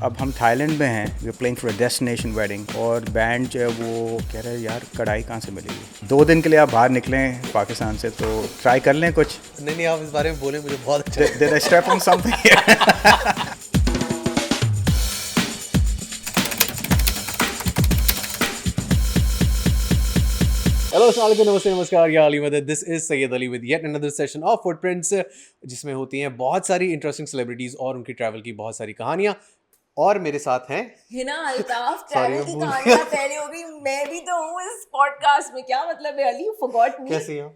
अब हम थाईलैंड में हैं, we are playing for a destination wedding, और बैंड जो है वो कह रहे हैं यार कढ़ाई कहाँ से मिलेगी। 2 दिन के लिए आप बाहर निकलें पाकिस्तान से, तो ट्राई कर लें कुछ। नहीं आप इस बारे में बोले, मुझे बहुत अच्छा Did I step on something? Hello अस्सलाम वालेकुम, नमस्ते, नमस्कार, या अली मदद। This is Syed Ali with yet another session of footprints, जिसमें होती हैं बहुत सारी इंटरेस्टिंग सेलिब्रिटीज और उनकी ट्रैवल की बहुत सारी कहानियां। और मेरे साथ हैं हिना अल्ताफ। Sorry, ट्रैवल मैं की भूल कहानियां पहले हो गई, मैं भी तो हूँ इस पॉडकास्ट में। क्या मतलब है अली, यू फॉरगॉट मी? कैसे हैं?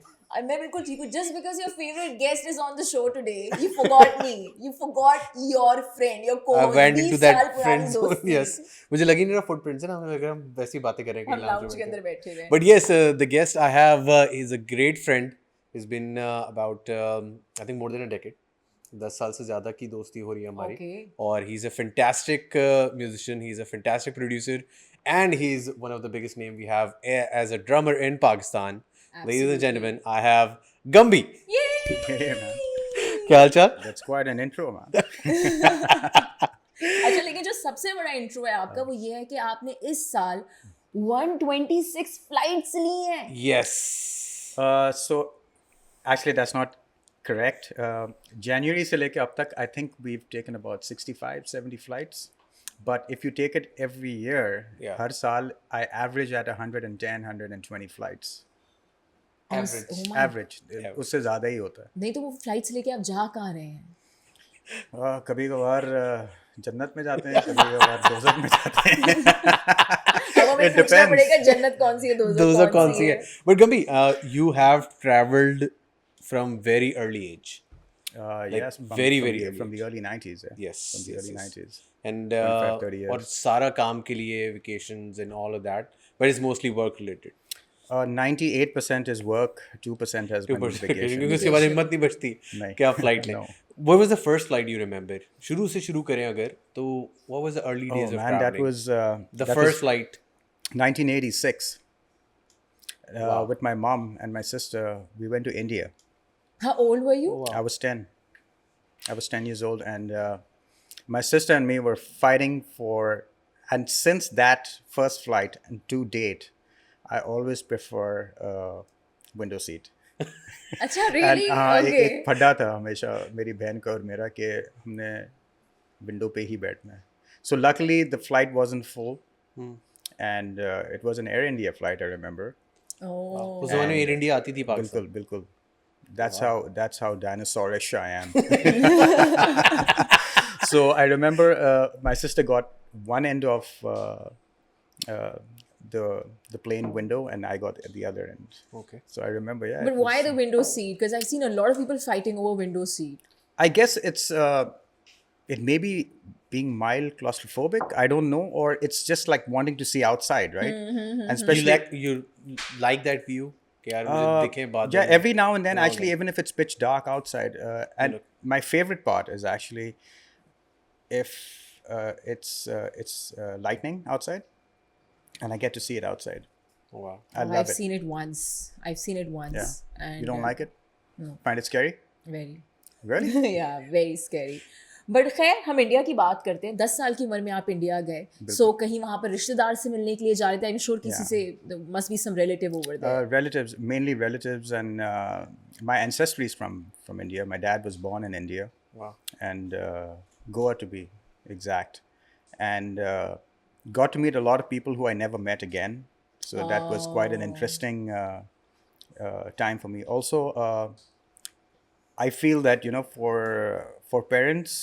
मैं बिल्कुल ठीक हूँ। Just because your favourite guest is on the show today, you forgot me, you forgot your friend, your I co-host. went into 20 that साल पुरानी friend zone. दोस्ती। Yes, मुझे लगी नहीं रहा फुटप्रिंट्स है ना, हमें लग रहा हम वैसी बातें करें हम लाउंज के अंदर बैठे हुए। But yes, the guest I have is a great friend. He's been about I think more than a decade. 10 साल से ज़्यादा की दोस्ती हो रही है हमारी। Okay. और he's a fantastic musician, he's a fantastic producer, and he's one of the biggest name we have as a drummer in Pakistan. Ladies Absolutely. and gentlemen, I have Gumby. Hey, man. क्या हाल चाल? That's quite an intro, man. अच्छा, लेकिन जो सबसे बड़ा intro है आपका वो ये है कि आपने इस साल 126 फ्लाइट्स ली हैं। Yes. So actually that's not correct. January से लेके अब तक I think we've taken about 65-70 flights. But if you take it every year, Yeah. हर साल I average at 110-120 flights. Average. Oh my- Average. उससे ज़्यादा ही होता है। नहीं तो वो फ्लाइट्स लेके आप जा कहाँ रहे हैं? कभी कभार जन्नत में जाते हैं, कभी कभार दोज़ख में जाते हैं। अब हमें It पूछना depends. पड़ेगा जन्नत कौन सी है, Those are कौन सी है। But Gumby, you have traveled from very early age. Yes, very, very from early the early 90s. Yeah. Yes, From the yes, early yes. 90s. And 25, 30 years. और सारा काम के लिए vacations and all of that, but it's mostly work related. 98% is work, 2% has been 2% vacation. क्योंकि उसके बाद हिम्मत नहीं बचती नहीं। कि आप flight लें. No. What was the first flight you remember? शुरू से शुरू करें अगर तो what was the early Oh days of man, that traveling? was The that first was flight. 1986. Wow. With my mom and my sister, we went to India. How old were you? I was 10. I was 10 years old, and my sister and me were fighting for. And since that first flight and to date, I always prefer window seat. अच्छा, really? एक Okay. फड्डा था हमेशा मेरी बहन का और मेरा कि हमने विंडो पे ही बैठना है. So luckily the flight wasn't full, and it was an Air India flight, I remember. Oh. उस जमाने में एयर इंडिया आती थी पाकिस्तान. बिल्कुल. That's how dinosaurish I am. So I remember my sister got one end of the plane window, and I got at the other end. Okay. So I remember, yeah. But why the window seat? Because I've seen a lot of people fighting over window seat. I guess it may be being mild claustrophobic. I don't know, or it's just like wanting to see outside, right? And especially You like that view? कि यार मुझे दिखे बादल. yeah, every now and then, Wow. actually, even if it's pitch dark outside. And my favorite part is actually if it's lightning outside, and I get to see it outside. Oh, wow. I love I've it. seen it once. Yeah. And You don't like it? No. Find it scary? Very. Really? Yeah, very scary. But खैर, हम India की बात करते हैं। 10 साल की उम्र में आप इंडिया गए, सो कहीं वहाँ पर रिश्तेदार से मिलने के लिए जा रहे थे। आई एम श्योर किसी से must be some relative over there. Relatives, mainly relatives, and my ancestry is from India. My dad was born in India. Wow. And Goa, to be exact, and got to meet a lot of people who I never met again. So that was quite an interesting time for me. Also, I feel that for parents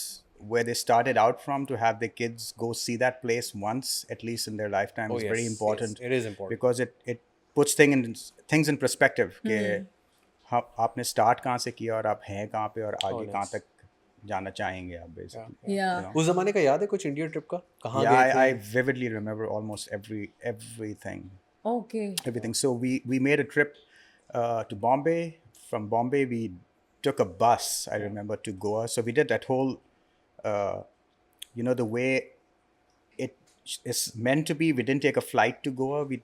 where they started out from, to have their kids go see that place once at least in their lifetime is very important. Yes, it is important because it puts things in perspective. कि आपने start कहाँ से किया और आप हैं कहाँ पे और आगे कहाँ तक जाना चाहेंगे आप basically. Yeah. उस जमाने का याद है कुछ इंडिया ट्रिप का? कहाँ Yeah, गए थे? I vividly remember almost everything. Okay. Everything. So we made a trip to Bombay. From Bombay, we took a bus, I remember, to Goa. So we did that whole, the way it is meant to be. We didn't take a flight to Goa. We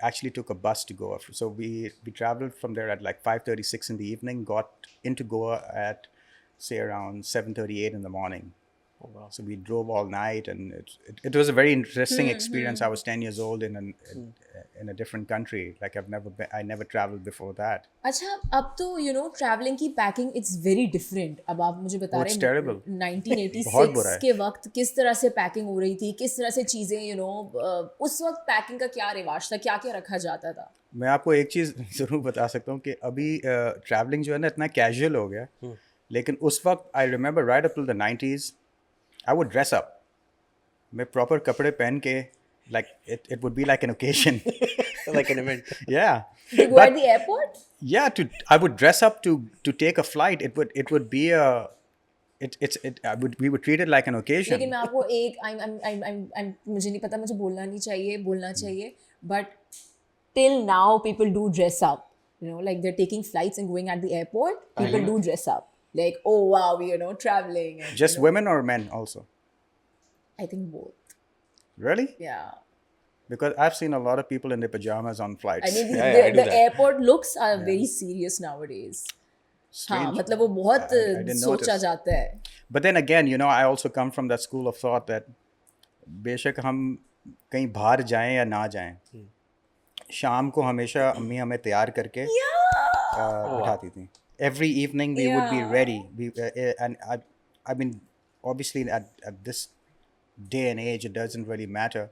actually took a bus to Goa. So we traveled from there at like 5:36 in the evening, got into Goa at, say, around 7:38 in the morning. wow. So we drove all night, and it was a very interesting experience. I was 10 years old in a different country. Like I never traveled before that. अच्छा, अब तो travelling की packing it's very different. अब आप मुझे बता Oh, रहे it's हैं terrible. बहुत 1986 बुरा है. के वक्त किस तरह से पैकिंग हो रही थी, किस तरह से चीज़ें उस वक्त पैकिंग का क्या रिवाज था, क्या क्या रखा जाता था. मैं आपको एक चीज़ ज़रूर बता सकता हूँ कि अभी ट्रैवलिंग जो है ना इतना कैजुअल हो गया. लेकिन उस वक्त I remember right up till the 90s I would dress up. मैं प्रॉपर कपड़े पहन के like it would be like an occasion. Like an event. Yeah. You go at the airport? Yeah, I would dress up to take a flight. It would be a we would treat it like an occasion. लेकिन मैं आपको एक मुझे नहीं पता, मुझे बोलना नहीं चाहिए, बोलना चाहिए, but till now people do dress up, like they're taking flights and going at the airport, people do dress up, like, oh wow, traveling, and, Just women or men also? I think both. Really? Yeah. Because I've seen a lot of people in their pajamas on flights. I mean, Yeah, I do the that. airport looks are very serious nowadays. हाँ, Strange. मतलब वो बहुत I didn't सोचा notice. जाता है. But then again, I also come from that school of thought that बेशक हम कहीं बाहर जाएं या ना जाएं, शाम को हमेशा अम्मी हमें तैयार करके बिठाती थी. Every evening we would be Yeah. ready. And I mean, obviously at this day and age, it doesn't really matter.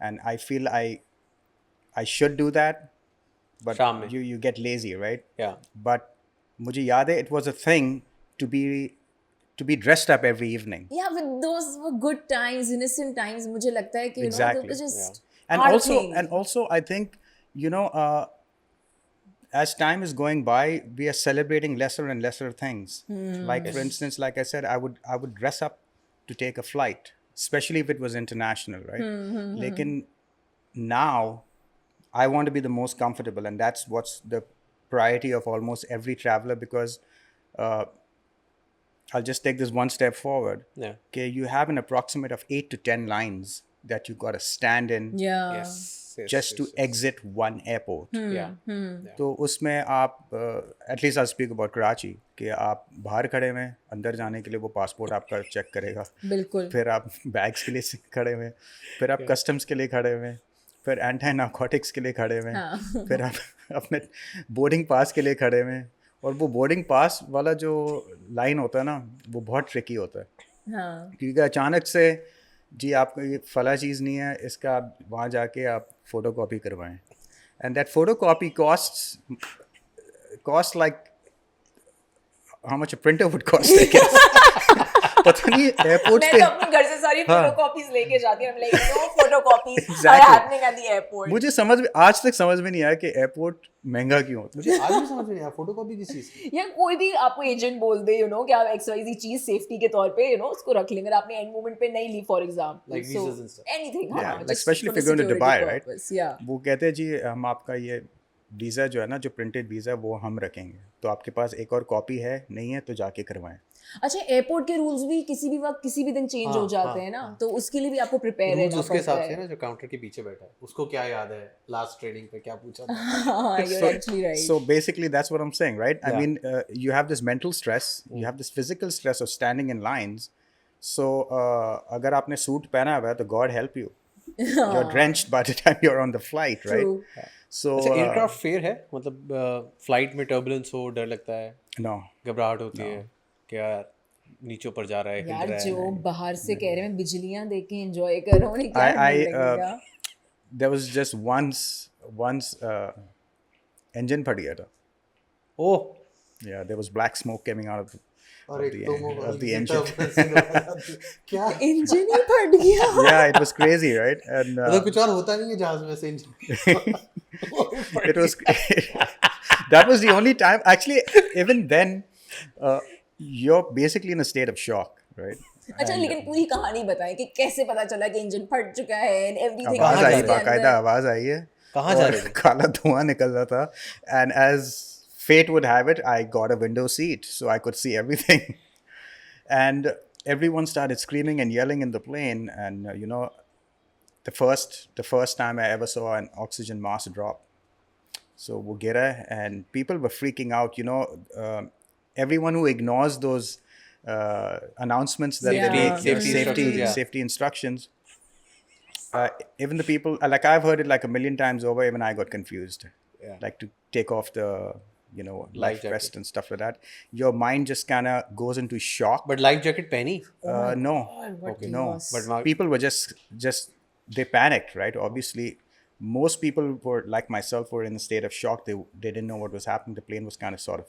And I feel I should do that, but शाम में. you get lazy, right? Yeah. But मुझे याद है it was a thing to be dressed up every evening. Yeah, but those were good times, innocent times. मुझे लगता है कि Exactly. they were just And our also thing. and also I think as time is going by, we are celebrating lesser and lesser things. Like for instance, like I said, I would dress up to take a flight, especially if it was international, right? Lekin now I want to be the most comfortable, and that's what's the priority of almost every traveler, because I'll just take this one step forward. Yeah. Okay, you have an approximate of 8 to 10 lines that you got to stand in Yeah. Yes. just to exit one airport. Yeah. तो उसमें आप at least I speak about Karachi कि आप बाहर खड़े हुए, अंदर जाने के लिए वो पासपोर्ट आपका चेक करेगा, बिल्कुल. फिर आप बैग्स के लिए खड़े हुए, फिर आप कस्टम्स के लिए खड़े हुए, फिर एंटी नार्कोटिक्स के लिए खड़े हुए, फिर आप अपने बोर्डिंग पास के लिए खड़े हुए. और वो बोर्डिंग पास वाला जो लाइन होता है ना, वो बहुत ट्रिकी होता है. हाँ. क्योंकि अचानक से जी आपको ये फला चीज़ नहीं है, इसका आप वहाँ जाके आप फोटो कॉपी करवाएं, and that photocopy cost like how much a printer would cost, I guess. पता नहीं एयरपोर्ट मैं पे तो अपने घर से सारी फोटोकॉपीज लेके जाती हूँ. Like no photocopies are Exactly. Happening at the airport. मुझे आज तक समझ में नहीं आया कि एयरपोर्ट महंगा क्यों होता है. मुझे आज भी समझ में नहीं आया फोटोकॉपी किस चीज की. या कोई भी आपको एजेंट बोल दे कि आप XYZ चीज सेफ्टी के तौर पे उसको रख लेंगे, आपने एंड मोमेंट पे नहीं ली for example, Like visas and stuff. Anything. Yeah, like especially if you're going to Dubai, right? Yeah. वो कहते हैं जी हम आपका ये वीज़ा जो है ना, जो प्रिंटेड वीज़ा, वो हम रखेंगे, तो आपके पास एक और कॉपी है नहीं है तो जाके करवाएं. अच्छा, एयरपोर्ट के रूल्स भी किसी भी वक्त किसी भी दिन चेंज हो जाते हैं ना, तो उसके लिए भी आपको प्रिपेयर रूल्स रहना उसके हिसाब पड़ता से है. ना, जो काउंटर के पीछे बैठा है उसको क्या याद है लास्ट ट्रेनिंग पे क्या पूछा था. हाँ, you're actually right. So basically, that's what I'm saying, right? I Yeah. mean, you have this mental stress, you have this physical stress of standing in lines. So अगर आपने सूट पहना हुआ है तो God help you, you're drenched by the time you're on the flight, right? True. So अच्छा, aircraft fair है, मतलब flight में टर्बुलेंस हो, डर लगता है, no, घबराहट होती है क्या नीचे ऊपर जा रहा है, हिल यार रहा जो है. बाहर से कह रहे हैं बिजलियां देख के एंजॉय करो, नहीं क्या नहीं लगेगा. there was just once engine फट गया था. ओह, Yeah, there was black smoke coming out और एक of the engine. क्या इंजन ही फट गया. Yeah, it was crazy, right? And मतलब कुछ और होता नहीं है जहाज में से engine. it was that was the only time actually. Even then you're basically in a state of shock, right? अच्छा, लेकिन पूरी कहानी बताएं कि कैसे पता चला कि इंजन फट चुका है एंड एवरीथिंग. आवाज आई, बाकायदा आवाज आई है, कहाँ जा और रहे थे? काला धुआं निकल रहा था, and as fate would have it, I got a window seat so I could see everything. And everyone started screaming and yelling in the plane, and the first time I ever saw an oxygen mask drop. So वो गिरा and people were freaking out. Everyone who ignores those announcements that Yeah. they make, Safety instructions, yeah. safety instructions. Even the people, like I've heard it like a million times over, even I got confused. Yeah. Like to take off the, life jacket. vest and stuff like that. Your mind just kind of goes into shock. But life jacket pehni? No, What no. chaos. But People were just they panicked, right? Obviously, most people were like myself were in a state of shock. They didn't know what was happening. The plane was kind of sort of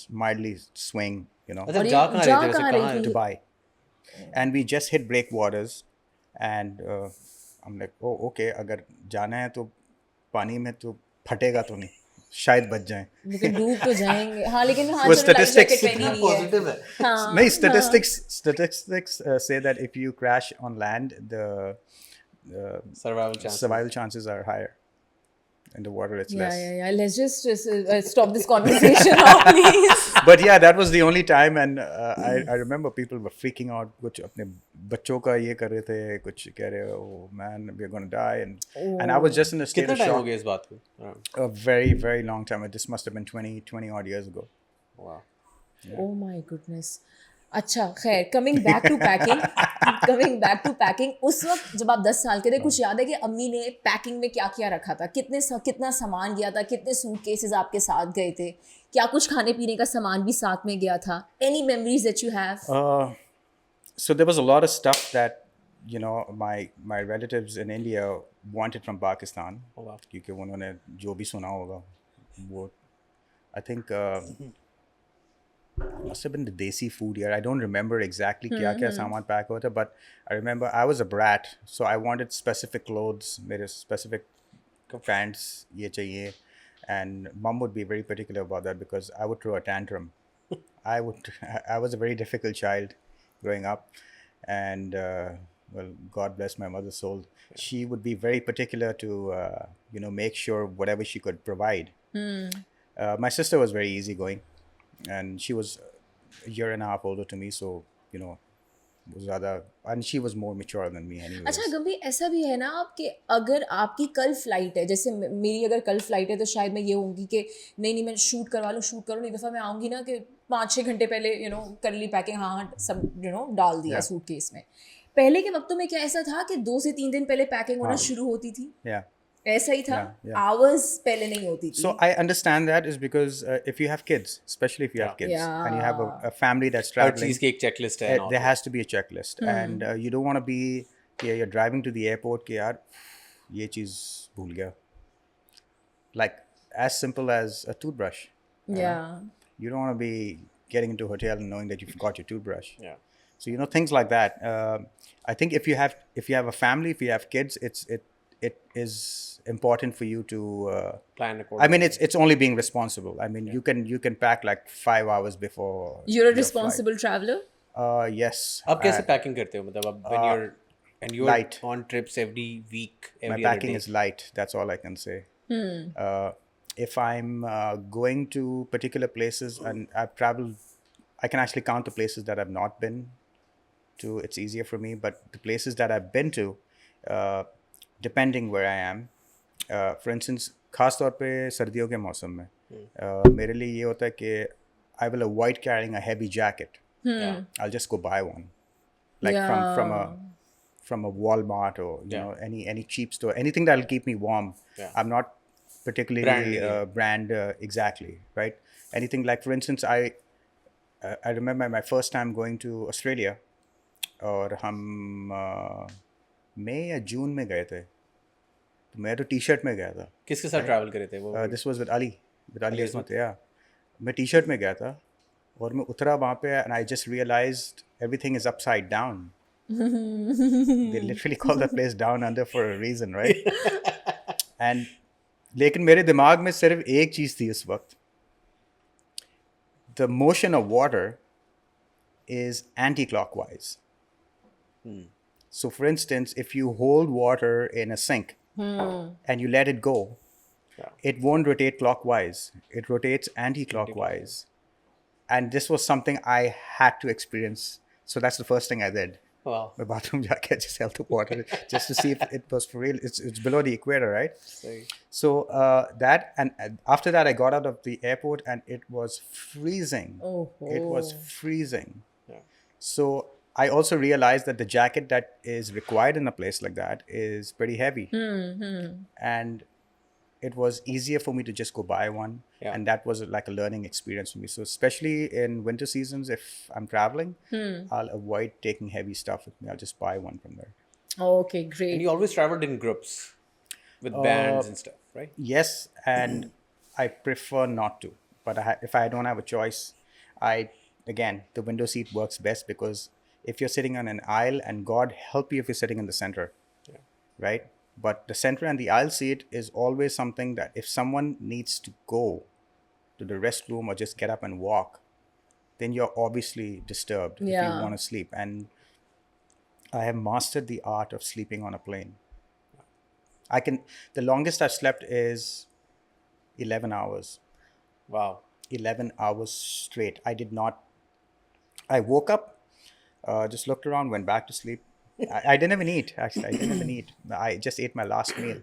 mildly swing, अच्छा और ये जा कहाँ जा रहे थे वैसे कहाँ कहाँ रही थी? Dubai, and we just hit breakwaters, and I'm like, oh, okay, अगर जाना है तो पानी में तो फटेगा तो नहीं, शायद बच जाए. लेकिन डूब तो जाएंगे. हाँ लेकिन हाँ वो चलो लाइफ statistics- जैकेट पहनी हुई है. पॉजिटिव है हाँ No, statistics say that if you crash on land, the survival chances are higher. In the water, it's Yeah, less. yeah, yeah. Let's just stop this conversation now, please. But yeah, that was the only time, and I remember people were freaking out. कुछ अपने बच्चों का ये कर रहे थे, कुछ कह रहे, oh man, we're gonna die, and I was just in a state कितना of टाइम हो shock. गया इस बात को? A very, very long time. This must have been 20 odd years ago. वाह Oh my goodness. अच्छा खैर कमिंग बैक टू पैकिंग उस वक्त जब आप 10 साल के थे कुछ याद है कि अम्मी ने पैकिंग में क्या क्या रखा था, कितना सामान गया था, कितने सूटकेसेस आपके साथ गए थे, क्या कुछ खाने पीने का सामान भी साथ में गया था? Any memories that you have? So there was a lot of stuff that my relatives in India wanted from Pakistan. क्योंकि उन्होंने जो भी सुना होगा वो I think must have been the desi food here. I don't remember exactly क्या क्या सामान पैक हुआ था, but I remember I was a brat, so I wanted specific clothes, मेरे specific pants ये चाहिए, and mom would be very particular about that because I would throw a tantrum. I was a very difficult child growing up, and well, God bless my mother's soul. She would be very particular to make sure whatever she could provide. My sister was very easygoing, and she was a year and a half older to me, so and she was more mature than me anyways. अच्छा गंभी ऐसा भी है ना आपके अगर आपकी कल flight है, जैसे मेरी अगर कल फ्लाइट है तो शायद मैं ये होंगी कि नहीं मैं शूट करवा लूँ, नहीं दफ़ा मैं आऊँगी ना कि 5-6 घंटे पहले कर ली पैकिंग, हाँ सब डाल दिया सूटकेस में. पहले के वक्तों में क्या ऐसा था कि 2 से 3 दिन पहले पैकिंग होना शुरू होती थी? Yeah. ऐसा ही था? Yeah. आवर्स पहले नहीं होती थी? So I understand that is because if you have kids, especially if you have kids, and you have a family that's her traveling, चीज की एक चेकलिस्ट है there has to be a checklist, and you don't want to be you're driving to the airport कि यार ये चीज़ भूल गया, like as simple as a toothbrush. Yeah. You don't want to be getting into a hotel and knowing that you forgot your toothbrush. Yeah. So things like that. I think if you have a family, if you have kids, it is important for you to plan I accordingly. mean, it's only being responsible. I mean, you can pack like 5 hours before. You're a your responsible traveler? flight. Yes. आप कैसे packing करते हो, मतलब अब when you're light. on trips every week, My every other packing day? is light. That's all I can say. If I'm going to particular places and I've traveled, I can actually count the places that I've not been to. It's easier for me. But the places that I've been to, depending where I am, for instance, खास तौर पे सर्दियों के मौसम में मेरे लिए ये होता है कि I will avoid carrying a heavy jacket. I'll just go buy one, like from a Walmart or any cheap store, anything that'll keep me warm. Yeah. I'm not particularly brand exactly, right? Anything like, for instance, I remember my first time going to Australia, और हम मई या जून में गए थे, तो मैं तो T shirt में गया था. किसके साथ ट्रैवल करे थे वो? This was with Ali Ismat. या मैं टी शर्ट में गया था और मैं उतरा वहाँ पे and I just realised everything is upside down. They literally call the place down under for a reason, right? And लेकिन मेरे दिमाग में सिर्फ एक चीज़ थी उस वक्त. The motion of water is anti-clockwise. So for instance, if you hold water in a sink and you let it go, it won't rotate clockwise. It rotates anti-clockwise. And this was something I had to experience. So that's the first thing I did. Wow. My bathroom jacket, just held the water just to see if it was for real. It's below the equator, right? So that, and after that I got out of the airport and it was freezing. Oh. It was freezing. So I also realized that the jacket that is required in a place like that is pretty heavy. And it was easier for me to just go buy one. Yeah. And that was like a learning experience for me. So especially in winter seasons, if I'm traveling, I'll avoid taking heavy stuff with me. I'll just buy one from there. Okay, And great. you always traveled in groups with bands and stuff, right? Yes, and I prefer not to. But if I don't have a choice, again, the window seat works best because if you're sitting on an aisle, and God help you if you're sitting in the center, right? But the center and the aisle seat is always something that if someone needs to go to the restroom or just get up and walk, then you're obviously disturbed if you Yeah. want to sleep. And I have mastered the art of sleeping on a plane. The longest I've slept is 11 hours. Wow. 11 hours straight. I woke up, just looked around, went back to sleep. I didn't even eat, actually. I didn't even eat. I just ate my last meal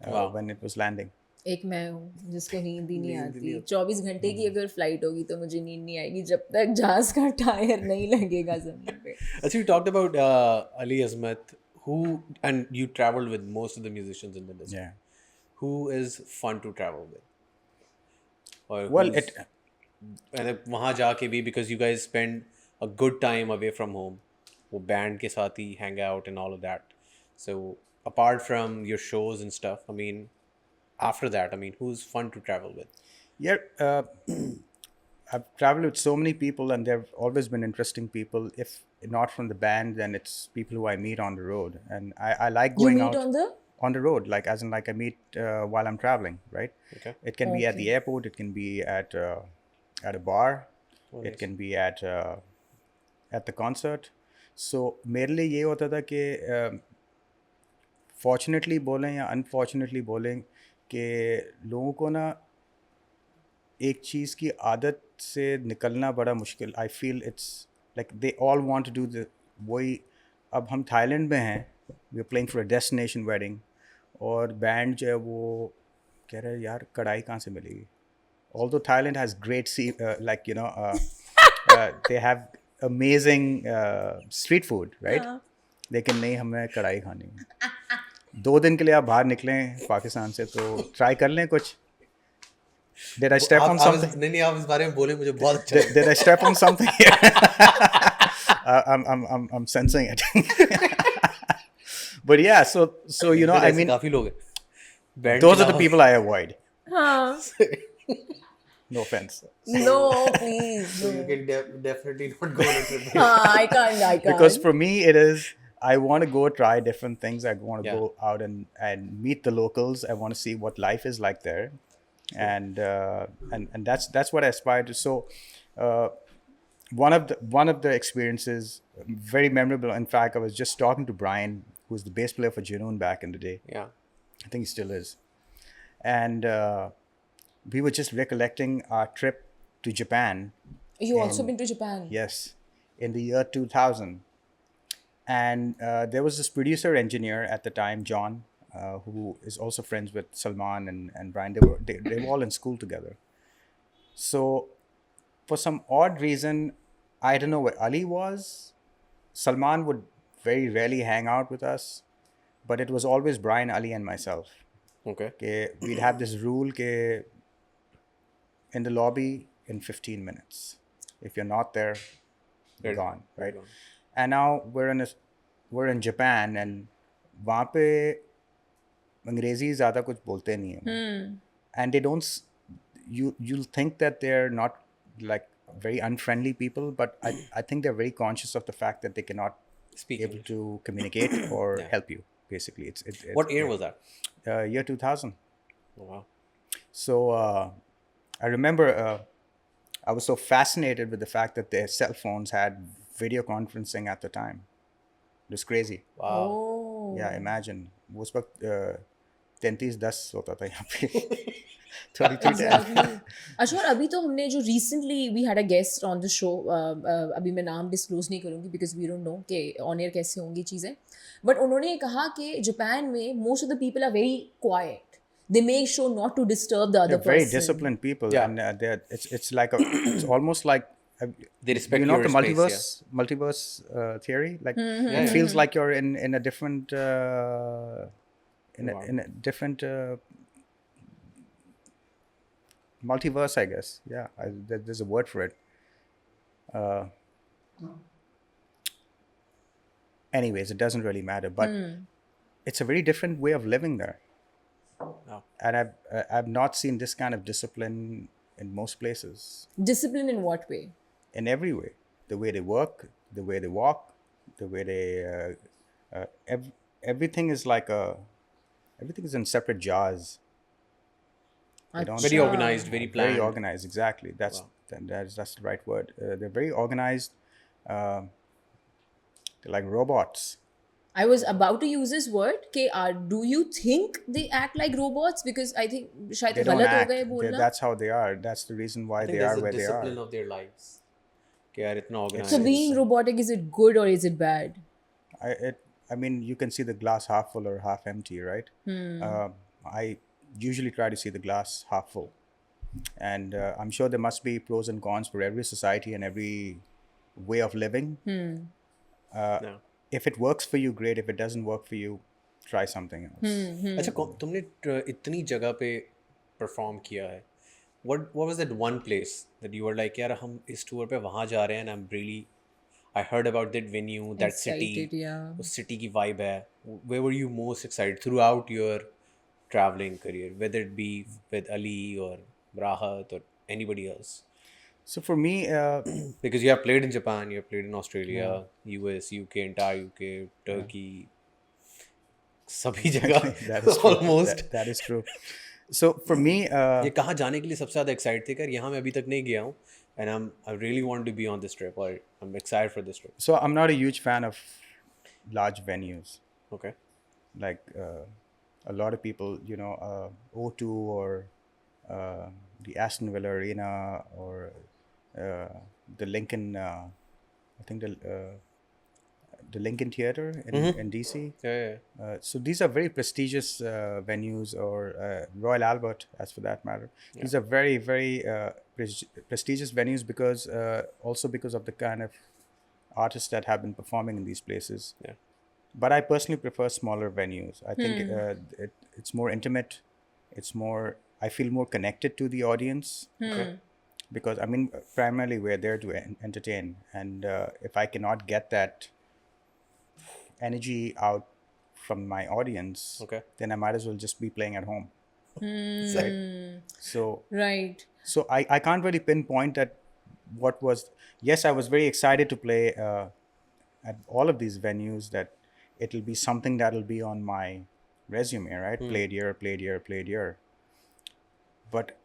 Wow. when it was landing. एक मैं हूँ जिसको नींद ही नहीं नींद आती। नहीं आती। 24 घंटे की अगर फ्लाइट होगी तो मुझे नींद नहीं आएगी जब तक जहाज का टायर नहीं लगेगा ज़मीन पे। Actually, you talked about Ali Azmat, and you traveled with most of the musicians in the industry. Yeah. Who is fun to travel with? Or Well, and वहाँ जाके भी, because you guys spend a good time away from home, वो band के साथ ही hang out and all of that. So apart from your shows and stuff, I mean, after that, I mean, who's fun to travel with? yeah, I've traveled with so many people, and there have always been interesting people. If not from the band, then it's people who I meet on the road. And I like You going meet out on the road, like as in like I meet while I'm traveling, right? Okay. It can be at the airport, it can be at a bar, nice. it can be at the concert. So मेरे लिए ये होता था कि fortunately बोलें या unfortunately बोलें कि लोगों को ना एक चीज़ की आदत से निकलना बड़ा मुश्किल. I feel it's like they all want to do वही. अब हम थाईलैंड में हैं, we are playing for a destination wedding, और बैंड जो है वो कह रहे हैं यार कढ़ाई कहाँ से मिलेगी. Although Thailand has great they have amazing street food, right? लेकिन नहीं, हमें कढ़ाई खानी है. 2 दिन के लिए आप बाहर निकलें पाकिस्तान से तो ट्राई कर लें कुछ. Did I step on something? नहीं, आप इस बारे में बोले, मुझे बहुत अच्छा लगा. Did I step on something here? I'm sensing it. But yeah, so I mean, काफी लोग हैं. those are the people I avoid. हाँ. No offense. No, please. So you can definitely not go on a trip. हाँ, I can't. Because for me it is, I want to go try different things. I want to Yeah. go out and meet the locals. I want to see what life is like there, and that's what I aspire to. So one of the experiences, very memorable. In fact, I was just talking to Brian, who was the bass player for Junoon back in the day. Yeah. I think he still is. And we were just recollecting our trip to Japan. You also been to Japan? Yes, in the year 2000. And there was this producer engineer at the time, John, who is also friends with Salman and Brian. They were all in school together. So for some odd reason, I don't know where Ali was. Salman would very rarely hang out with us, but it was always Brian, Ali, and myself. Okay. We'd have this rule in the lobby in 15 minutes. If you're not there, you're gone, right? Gone. And now we're in Japan, and वहाँ पे अंग्रेजी ज़्यादा कुछ बोलते नहीं हैं. And they don't. You'll think that they're not like very unfriendly people, but I think they're very conscious of the fact that they cannot Speak able to communicate or help you. Basically, it's What year was that? Year 2000. Oh, wow. So I remember I was so fascinated with the fact that their cell phones had video conferencing at the time. It was crazy. Wow. Oh. Yeah, imagine. वो उस वक्त 3310 होता था यहाँ पे. 3310. Exactly. अच्छा, और अभी तो हमने जो recently we had a guest on the show, अभी मैं नाम disclose नहीं करूँगी because we don't know कि on air कैसे होंगी चीज़ें, but उन्होंने कहा कि जापान में most of the people are very quiet. They make sure not to disturb the other They're very person. disciplined people, Yeah. and it's like it's almost like They respect you know your the space, multiverse theory. Like Yeah, it yeah. feels like you're in a different in a different multiverse, I guess. Yeah, there's a word for it. Uh, Anyways, it doesn't really matter, but it's a very different way of living there, Oh. and I've not seen this kind of discipline in most places. Discipline in what way? In every way, the way they work, the way they walk, the way they everything is like a everything is in separate jars. They don't Very Acha. organized, very very planned. organized. Exactly. Wow. That's the right word. They're very organized. Uh, they're like robots. I was about to use this word. Do you think they act like robots? Because I think शायद They don't गलत हो act. गए बोलना. That's how they are. That's the reason I why think they there's are a where they are. discipline of their lives. कि यार इतना So organized. being robotic, is it good or is it bad? I mean, you can see the glass half full or half empty, right? I usually try to see the glass half full, and I'm sure there must be pros and cons for every society and every way of living. Yeah. If it works for you, great. If it doesn't work for you, try something else. अच्छा तुमने इतनी जगह पे perform किया है what was that one place that you were like यार हम इस टूर पे वहाँ जा रहे हैं and I'm really I heard about that venue that city Excited, yeah. उस city की vibe है where were you most excited throughout your traveling career whether it be with Ali or Rahat or anybody else So for me, because you have played in Japan you have played in Australia US UK entire UK Turkey सभी जगह that is true. almost That is true. So for me, ये कहाँ जाने के लिए सबसे ज़्यादा excite थे कर यहाँ मैं अभी तक नहीं गया हूँ and I really want to be on this trip or I'm excited for this trip. so I'm not a huge fan of large venues. Okay. Like a lot of people, O2 or the Aston Villa Arena or the Lincoln, I think the Lincoln Theater in DC. Yeah. So these are very prestigious venues, or Royal Albert, as for that matter. These are very, very prestigious venues because also because of the kind of artists that have been performing in these places. Yeah. But I personally prefer smaller venues. I think it's more intimate. I feel more connected to the audience. Okay. Because I mean, primarily we're there to entertain, and if I cannot get that energy out from my audience, Okay. then I might as well just be playing at home. Right? So Right. so I can't really pinpoint that what was. Yes, I was very excited to play at all of these venues. That it'll be something that'll be on my resume, right? Played here. But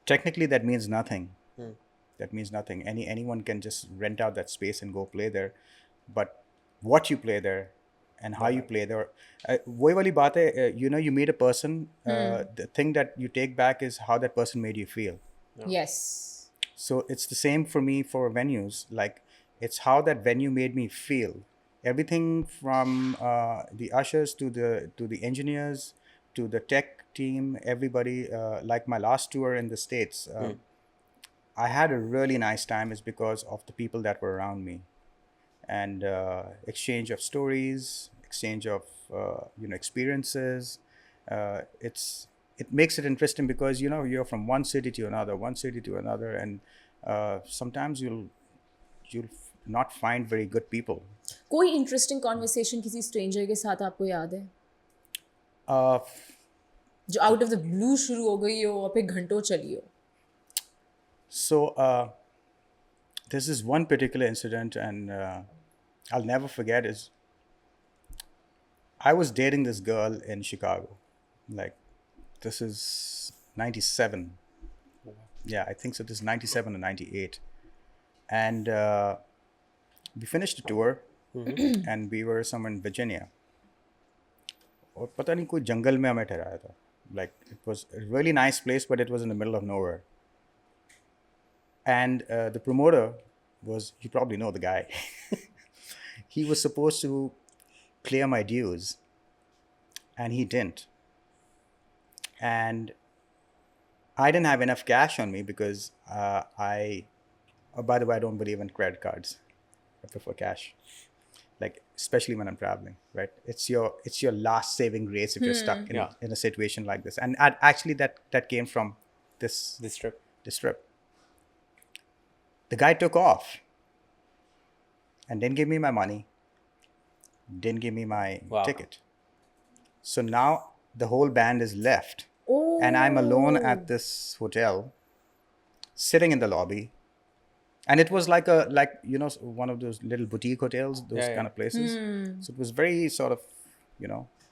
technically, that means nothing. That means nothing. Anyone can just rent out that space and go play there. But what you play there and how you play there, वही वाली बात है, you meet a person, the thing that you take back is how that person made you feel. Yes. So it's the same for me for venues. Like, it's how that venue made me feel. Everything from the ushers to the engineers to the tech team, everybody. Like my last tour in the States, I had a really nice time. Is because of the people that were around me, and exchange of stories, exchange of experiences. It makes it interesting because you're from one city to another, and sometimes you'll not find very good people. कोई interesting conversation किसी stranger के साथ आपको याद है जो out of the blue शुरू हो गई हो और फिर घंटों चली हो So this is one particular incident, and I'll never forget. Is I was dating this girl in Chicago. Like, this is 97. Yeah, I think so. This is 97 or 98. And we finished the tour, and we were somewhere in Virginia. और पता नहीं कोई जंगल में हमें ठहराया था. Like, it was a really nice place, but it was in the middle of nowhere. And the promoter was, you probably know the guy. He was supposed to clear my dues, and he didn't. And I didn't have enough cash on me because By the way, I don't believe in credit cards. I prefer cash. Like especially when I'm traveling, right? It's your last saving grace if you're stuck in, Yeah. in a situation like this. And actually, that came from this This trip. this trip. The guy took off and didn't give me my money, didn't give me my Wow. ticket. So now the whole band is left, Oh. and I'm alone at this hotel, sitting in the lobby. And it was like one of those little boutique hotels, those Yeah, kind yeah. of places. So it was very sort of,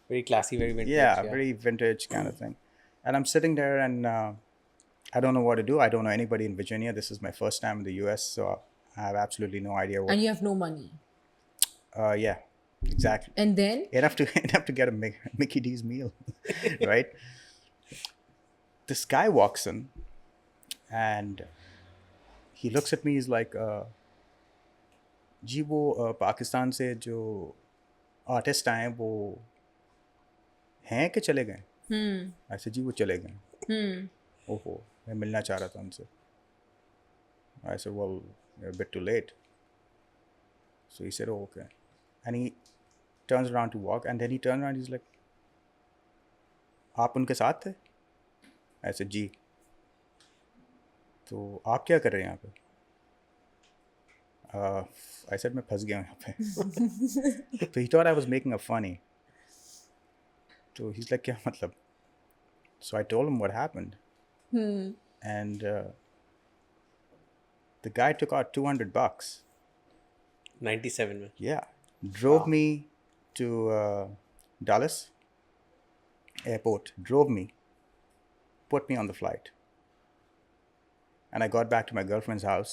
Very classy, very vintage. yeah, very vintage kind of thing. And I'm sitting there, and I don't know what to do. I don't know anybody in Virginia. This is my first time in the US, so I have absolutely no idea what. And you have no money. Yeah, exactly. And then? Enough to get a Mickey D's meal, right? This guy walks in, and he looks at me. He's like, "जी वो पाकिस्तान से जो artist आए वो हैं कि चले गए?" ऐसे जी वो चले गए. ओहो, मैं मिलना चाह रहा था उनसे. I said, "Well, you're a bit too late." So he said, "Oh, okay." And he turns around to walk, and then he turned around. He's like, "आप उनके साथ थे?" I said, "जी." तो आप क्या कर रहे हैं यहाँ पे? I said, मैं फंस गया हूँ यहाँ पे. So he thought I was making a funny. So he's like, क्या मतलब? So I told him what happened. And the guy took out $200. 97 में. Yeah. Drove me to Dallas airport. Drove me. Put me on the flight. And I got back to my girlfriend's house.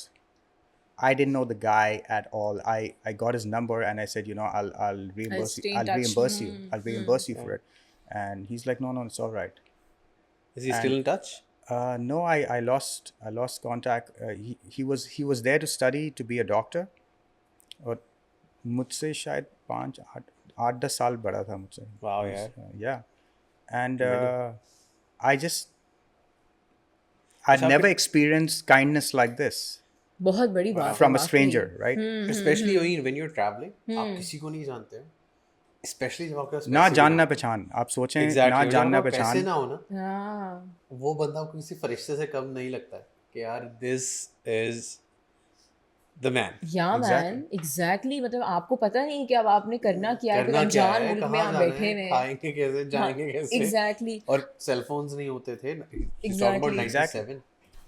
I didn't know the guy at all. I got his number, and I said, I'll reimburse stay you. in I'll touch. reimburse you. I'll reimburse you for it. And he's like, no, it's all right. Is he still in touch? No, I lost contact. He was there to study to be a doctor. और मुझसे शायद 5-8-10 साल बड़ा था मुझसे. Wow, yeah. Yeah. And I've never experienced kindness like this बहुत बड़ी बात from है a वाकई. stranger, right? Especially when you're traveling, आप किसी को नहीं जानते. Especially जब आपके पास ना पैसे भी जानना ना हो. पहचान. आप सोचें Exactly. ना जब जानना आपके पास पैसे पहचान. ना हो ना, हाँ. वो बंदा आपको किसी फरिश्ते से कम नहीं लगता है कि यार this is the man. Yeah, Exactly. man. Exactly. मतलब आपको पता नहीं कि अब आपने करना क्या है, कोई करना क्या अनजान है, मुल्क में कहाँ आप जाना बैठे है, हुए हैं. खाएंगे कैसे, जाएंगे कैसे. Exactly. और सेल फोन्स नहीं होते थे. He's talking about Exactly. 97.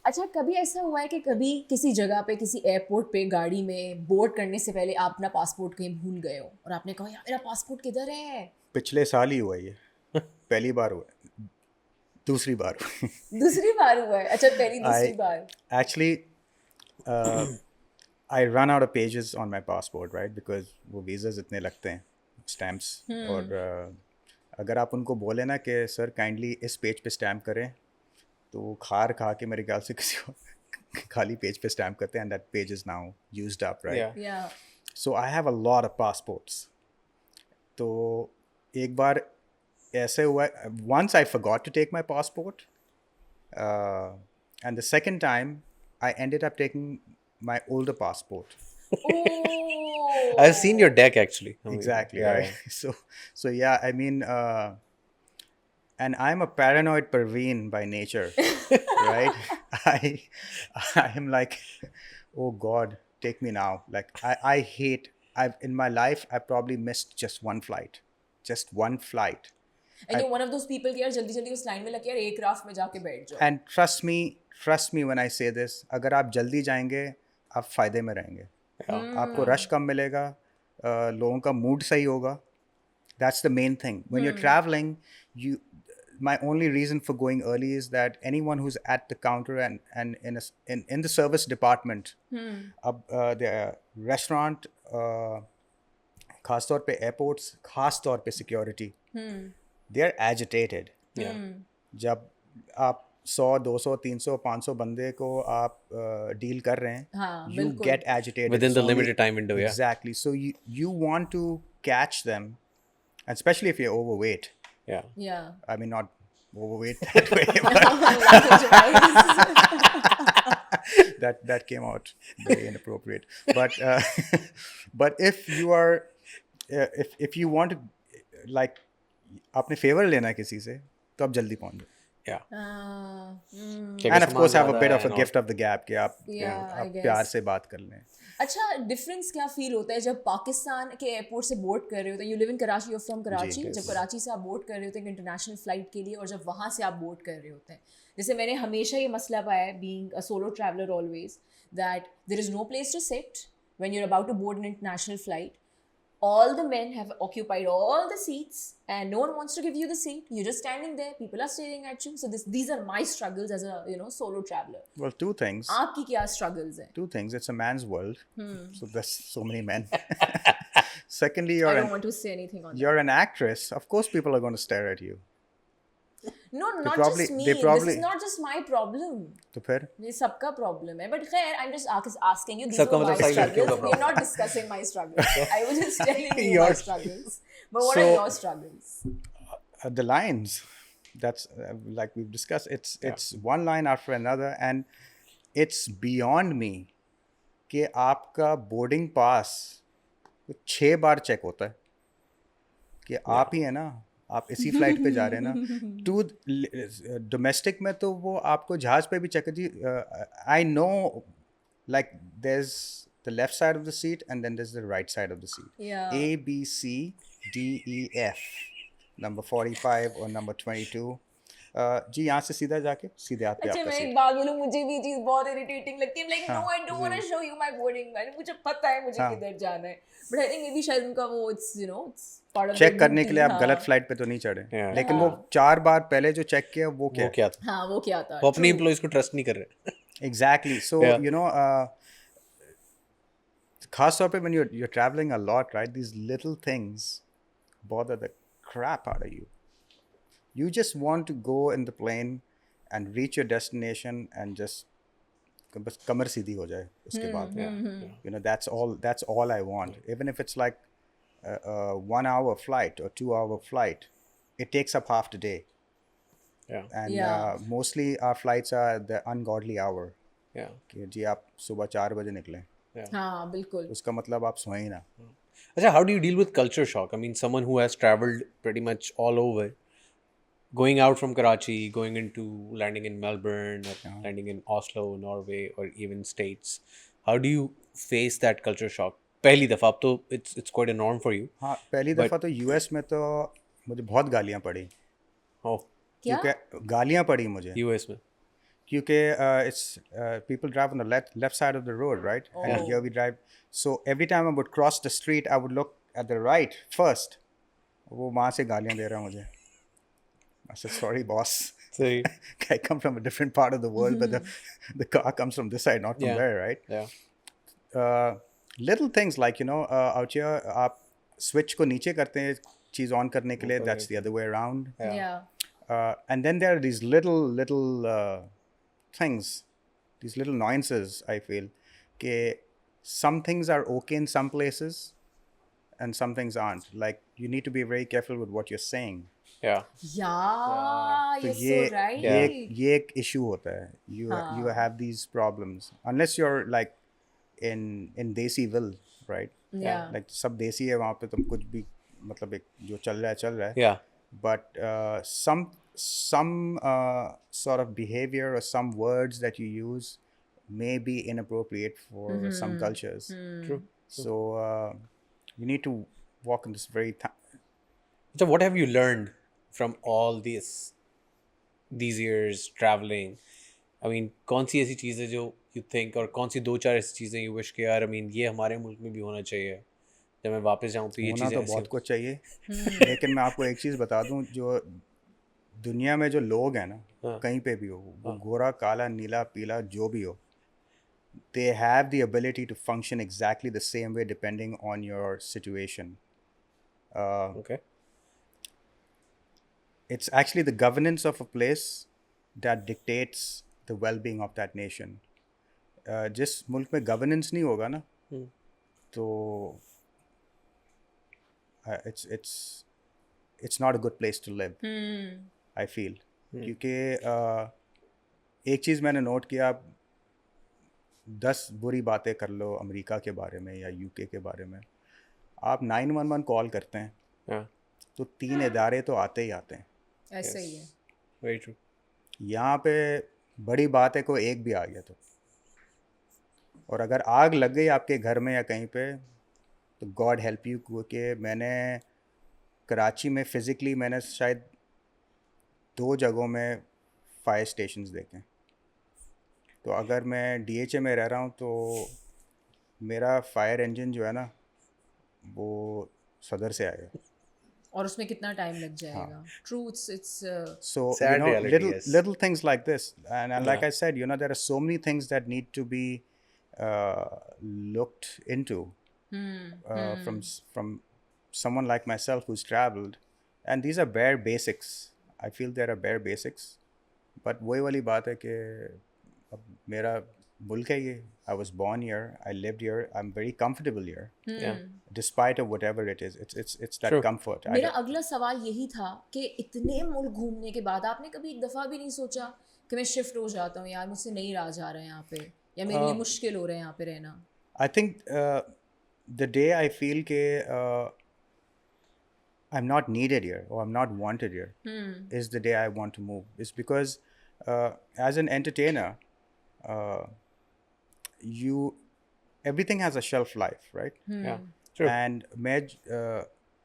अच्छा, कभी ऐसा हुआ है कि कभी किसी जगह पे, किसी एयरपोर्ट पे, गाड़ी में बोर्ड करने से पहले आप अपना पासपोर्ट कहीं भूल गए हो और आपने कहा यार मेरा पासपोर्ट किधर है? पिछले साल ही हुआ ये. पहली बार हुआ. दूसरी बार हुआ. दूसरी बार हुआ है. अच्छा, पहली दूसरी बार. Actually, I run out of pages on my passport, right? Because वो visas इतने लगते हैं, stamps. और अगर आप उनको बोले ना कि सर काइंडली इस पेज पे स्टैम्प करें, तो वो खार खा के मेरे ख्याल से किसी को खाली पेज पे स्टैम्प करते हैं, and that page is now used up, right? Yeah. Yeah. So I have a lot of passports. तो एक बार ऐसे हुआ, once I forgot to take my passport, and the second time I ended up taking my older passport. Oh. I've seen your deck actually. Exactly. Yeah, Right. So yeah, I mean, and I'm a paranoid perveen by nature, right? I am like, oh God, take me now. Like I hate. In my life I've probably missed just one flight. And you're one of those people कि यार जल्दी जल्दी उस line में लग के यार एक राफ में जाके बैठ जाओ. And trust me when I say this, अगर आप जल्दी जाएंगे आप फायदे में रहेंगे. आपको रश कम मिलेगा, लोगों का मूड सही होगा. That's the main thing. When you're traveling, my only reason for going early is that anyone who's at the counter and in the service department, the restaurant, खास तौर पे airports, खास तौर पे security, they're agitated. Yeah. जब आप 100, 200, 300, 500 बंदे को आप डील कर रहे हैं, हाँ, you बिल्कुल. get agitated. Within the So limited time window, yeah. Exactly. So you want to catch them, and especially if you're overweight. Yeah. Yeah. I mean, not overweight that way, that came out very inappropriate. But but if you are if you want to like अपने favour लेना है किसी से तो आप जल्दी पहुंच जाओ. Yeah. Hmm. कि अगर And of सामान course have a ज़्यादा bit है of a and all. gift of the gap कि आप Yeah, I आप guess. प्यार से बात कर लें. अच्छा, डिफरेंस क्या फील होता है जब पाकिस्तान के एयरपोर्ट से बोर्ड कर रहे होते हैं? You live in Karachi, you from Karachi. जब कराची से आप बोर्ड कर रहे होते हैं इंटरनेशनल फ्लाइट के लिए, और जब वहाँ से आप बोर्ड कर रहे होते हैं, जैसे मैंने हमेशा ये मसला पाया है being a solo traveller always, that there is no place to sit when you are about to board an international flight. All the men have occupied all the seats and no one wants to give you the seat. You're just standing there, people are staring at you. So these are my struggles as a solo traveler. Well, two things. आपकी क्या struggles है? Two things. It's a man's world, so there's so many men. Secondly, I don't want to say anything on that. you're an actress. Of course, people are going to stare at you. No, not probably- just me. they This probably- is not just my problem. तो फिर ये सबका problem है. But खैर, I'm just asking you. These सबका are my मतलब सारी लड़कियों का struggles. We're not discussing my struggles. I was just telling you my struggles. But what are So- your struggles? the lines. That's like we've discussed. It's one line after another, and it's beyond me कि आपका boarding pass 6 बार check होता है कि आप ही है ना, आप इसी फ्लाइट पे जा रहे हैं ना. टू डोमेस्टिक में तो वो आपको जहाज पे भी चेक जी. I know like there is the left side of the seat and then there is the right side of the seat. Yeah. A B C D E F number 45 और number 22. जी यहाँ से सीधा जाके सीधे हाथ पे अच्छा, आपका मैं एक सीट. बात बोलूं, मुझे भी ये चीज बहुत इरिटेटिंग लगती है. Like no, I don't want to show you my boarding card. मुझे पता है मुझे किधर जाना है, but I think maybe शायद उनका वो it's it's part of check करने के लिए आप गलत फ्लाइट पे तो नहीं चढ़े. Yeah. लेकिन वो 4 बार पहले जो चेक किया वो क्या वो है? क्या था? हाँ, वो क्या था? वो अपने एम्प्लॉइज को ट्रस्ट नहीं कर रहे. Exactly. So, Yeah. खास तौर पे when you're traveling a lot, right? These little things bother the crap out of you. You just want to go in the plane and reach your destination and just बस कमर सीधी हो जाए उसके बाद. You know, that's all I want. Even if it's like a 1 hour flight or 2 hour flight, it takes up half the day. Yeah. And Yeah. mostly our flights are the ungodly hour. Yeah. कि जी आप सुबह 4 बजे निकलें, हाँ, बिल्कुल. उसका मतलब आप सोए ही ना. Achha, how do you deal with culture shock? I mean, someone who has traveled pretty much all over, going out from Karachi, going into landing in Melbourne, or landing in Oslo, Norway, or even States. How do you face that culture shock? पहली दफ़ा अब तो it's quite a norm for you. हाँ, पहली दफ़ा तो US में तो मुझे बहुत गालियाँ पड़ी. Oh, क्या? क्योंकि गालियाँ पड़ी मुझे US में. क्योंकि it's people drive on the left side of the road, right? And here we drive. So every time I would cross the street, I would look at the right first. वो वहाँ से गालियाँ दे रहा मुझे. I said, sorry, boss. Sorry. I come from a different part of the world, but the car comes from this side, not from Yeah. there, right? Yeah. Little things like, out here, आप switch को नीचे करते हैं चीज़ on करने के लिए. That's the other way around. Yeah. And then there are these little things, these little nuances, I feel. Ke some things are okay in some places and some things aren't. Like, you need to be very careful with what you're saying. Yeah. Yeah, तो you're so right. ये एक issue होता है. You have these problems. Unless you're like in Desiville, right? Yeah. Like सब देसी है वहाँ पे, तुम कुछ भी मतलब एक जो चल रहा है. Yeah. But some sort of behavior or some words that you use may be inappropriate for some cultures. True. So you need to walk in this very So what have you learned from all these years traveling? I mean, कौन सी ऐसी चीज़ है जो you think, और कौन सी 2-4 ऐसी चीज़ें you wish कि यार, I mean, ये हमारे मुल्क में भी होना चाहिए, जब मैं वापस जाऊँ तो ये होना चीज़ें तो ऐसी बहुत कुछ चाहिए. लेकिन मैं आपको एक चीज़ बता दूं, जो दुनिया में जो लोग हैं ना, कहीं पे भी हो, वो गोरा काला नीला पीला जो भी हो, they have the ability to function exactly the same way depending on your situation. Okay. It's actually the governance of a place that dictates the well-being of that nation. जिस मुल्क में governance नहीं होगा ना, तो it's not a good place to live. I feel. क्योंकि एक चीज़ मैंने नोट किया, 10 बुरी बातें कर लो अमेरिका के बारे में या यूके के बारे में, आप 911 कॉल करते हैं Yeah. तो 3 इदारे तो आते ही आते हैं. ऐसा ही है. Very true. यहाँ पे बड़ी बात है कोई एक भी आ गया तो, और अगर आग लग गई आपके घर में या कहीं पे तो गॉड हेल्प यू. क्योंकि मैंने कराची में फिज़िकली मैंने शायद 2 जगहों में फायर स्टेशंस देखे. तो अगर मैं डीएचए में रह रहा हूँ तो मेरा फायर इंजन जो है ना वो सदर से आएगा. और उसमें कितना टाइम लग जाएगा. True, it's So Sad reality, yes. little things like this, and like Yeah. I said, there are so many things that need to be looked into from someone like myself who's traveled, and these are bare basics. I feel there are bare basics, but वही वाली बात है कि अब मेरा मुल्क है ये. I was born here, I lived here, I'm very comfortable here, Yeah. despite of whatever it is. It's that True. comfort. मेरा अगला सवाल यही था कि इतने मुल्क घूमने के बाद आपने कभी एक दफ़ा भी नहीं सोचा कि मैं शिफ्ट हो जाता हूँ यार, मुझसे नहीं रहा जा रहा है यहाँ पे, या मेरे लिए मुश्किल हो रहा है यहाँ पे रहना. I think the day I feel ke I'm not needed here or I'm not wanted here is the day I want to move. It's because as an entertainer, everything has a shelf life, right? Yeah. True. And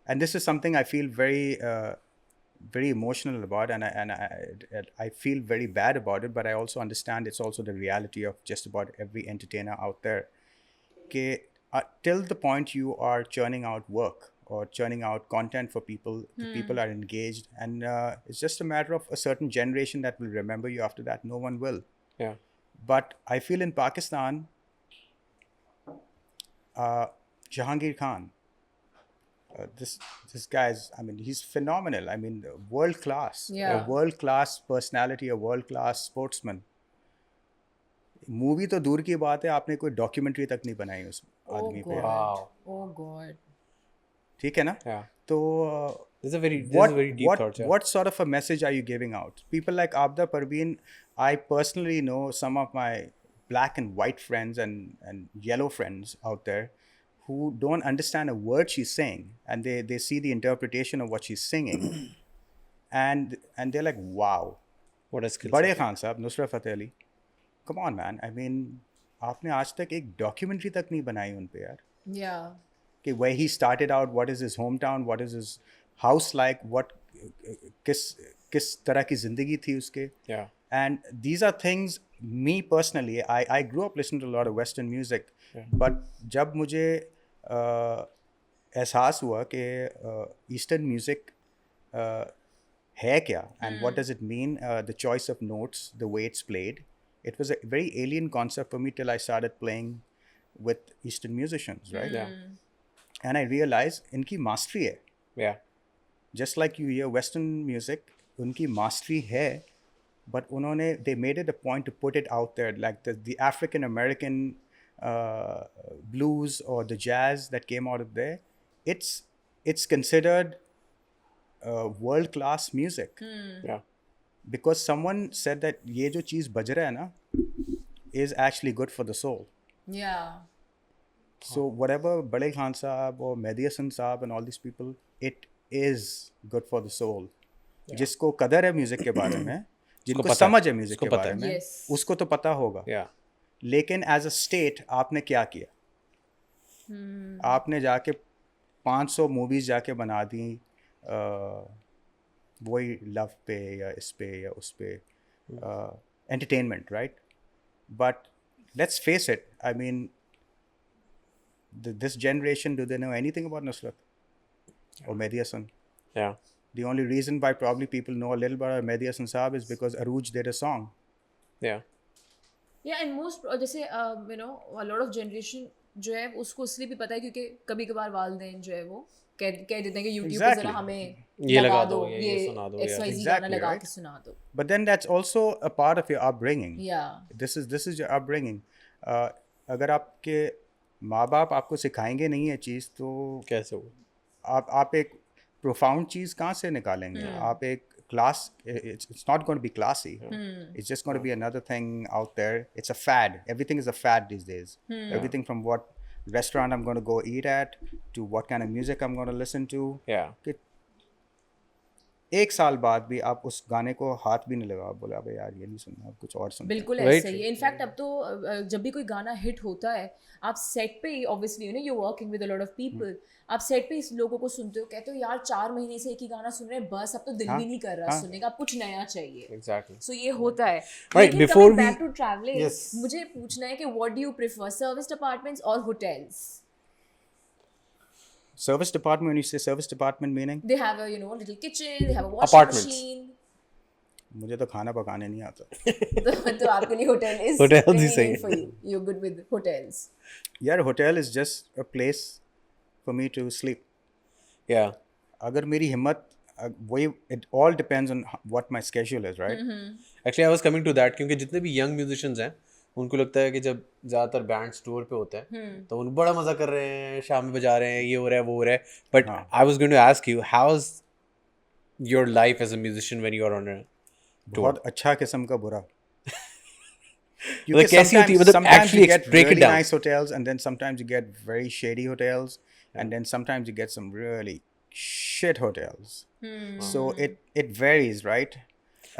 and this is something I feel very emotional about, and I feel very bad about it. But I also understand it's also the reality of just about every entertainer out there. Ke, till the point you are churning out work or churning out content for people, the people are engaged, and it's just a matter of a certain generation that will remember you. After that, no one will. Yeah. But I feel in Pakistan, Jahangir Khan, this guy's, I mean, he's phenomenal. I mean, world class, Yeah. a world class personality, a world class sportsman. Movie तो दूर की बात है, आपने कोई documentary तक नहीं बनाई उस आदमी पे. Wow. Oh God. ठीक है ना? Yeah. तो This is a very deep thought. Yeah. what sort of a message are you giving out? People like Abda Parveen, I personally know some of my black and white friends and yellow friends out there who don't understand a word she's saying, and they see the interpretation of what she's singing, and they're like, wow. What a skill बड़े set. Khan साहब, Nusrat Fateh Ali, come on man, I mean, आपने आज तक एक documentary तक नहीं बनाई उन पे यार. Yeah. कि where he started out, what is his hometown, what is his house like, what किस तरह की जिंदगी थी उसके. Yeah. And these are things, me personally, I grew up listening to a lot of Western music, but जब मुझे एहसास हुआ कि Eastern music है क्या, and what does it mean, the choice of notes, the way it's played, it was a very alien concept for me till I started playing with Eastern musicians, right? Yeah. And I realized इनकी mastery है. Yeah. Just like you hear Western music, उनकी mastery है, but उन्होंने, they made it a point to put it out there, like the African American blues or the jazz that came out of there, it's considered world class music. Yeah. Because someone said that ये जो चीज़ बज रहा है ना is actually good for the soul. Yeah. So whatever Bade Khan Saab or Mehdi Hasan Saab and all these people, it is good for the soul. जिसको कदर है music के बारे में, जिनको पता है, समझ है म्यूजिक उसको के पता बारे है. में, Yes. उसको तो पता होगा. Yeah. लेकिन एज अ स्टेट आपने क्या किया? आपने जाके 500 मूवीज जाके बना दी वही लव पे या इस पे या उस पे, entertainment, right? But let's face it, I mean this generation, do they know anything about Nusrat or Mehdi Hasan? Yeah. The only reason why probably people know a little bit about Mehdi Hasan Saab is because Arooj did a song. Yeah. Yeah, and most जैसे a lot of generation जो है उसको इसलिए भी पता है क्योंकि कभी कभार वालिदैन जो है वो कह देते हैं कि YouTube पे जरा हमें ये लगा लगा दो, दो, ये सुना दो, XYZ गाना Exactly, लगा right? के सुना दो. But then that's also a part of your upbringing. Yeah. This is your upbringing. अगर आपके माँ बाप आपको सिखाएंगे नहीं ये चीज़, तो कैसे हो? आप एक प्रोफाउंड चीज़ कहाँ से निकालेंगे? आप एक class. It's not going to be classy. It's just going to be another thing out there. It's a fad. Everything is a fad these days. Everything from what restaurant I'm going to go eat at to what kind of music I'm going to listen to. Yeah. कि एक साल बाद भी आप उस गाने को हाथ भी नहीं लगा, आप बोले अबे यार ये नहीं सुनना, आप कुछ और सुनते हैं. बिल्कुल Very ऐसा ही है. इनफैक्ट अब तो जब भी कोई गाना हिट होता है, आप सेट पे ही obviously you working with a lot of people, आप सेट पे इस लोगों को सुनते हो, कहते हो यार 4 महीने से एक ही गाना सुन रहे हैं, बस अब तो दिल भी नहीं कर रहा सुनने का, कुछ नया चाहिए. Exactly. सो ये होता है. Right, लेकिन before coming we- back to travelling, Yes. मुझे पूछना है कि what do you prefer, service apartments और hotels? Service department, when you say service department meaning, They have a little kitchen, they have a washing Apartments. machine. मुझे तो खाना पकाने नहीं आता. तो आपके लिए होटल इज Hotels ही सही है. For you. You are good with hotels. यार hotel is just a place for me to sleep. Yeah. अगर मेरी हिम्मत वही, it all depends on what my schedule is, right? Actually, I was coming to that क्योंकि जितने भी young musicians हैं, उनको लगता है कि जब ज़्यादातर बैंड्स टूर पे होते हैं तो उन बड़ा मज़ा कर रहे हैं, शाम में बजा रहे हैं, ये हो रहा है वो हो रहा है. But I was going to ask you, how is your life as a musician when you are on a बहुत अच्छा किस्म का बुरा. मतलब कैसी होती है, मतलब sometimes actually you get break it really down. nice hotels, and then sometimes you get very shady hotels, and then sometimes you get some really shit hotels. So it varies, right?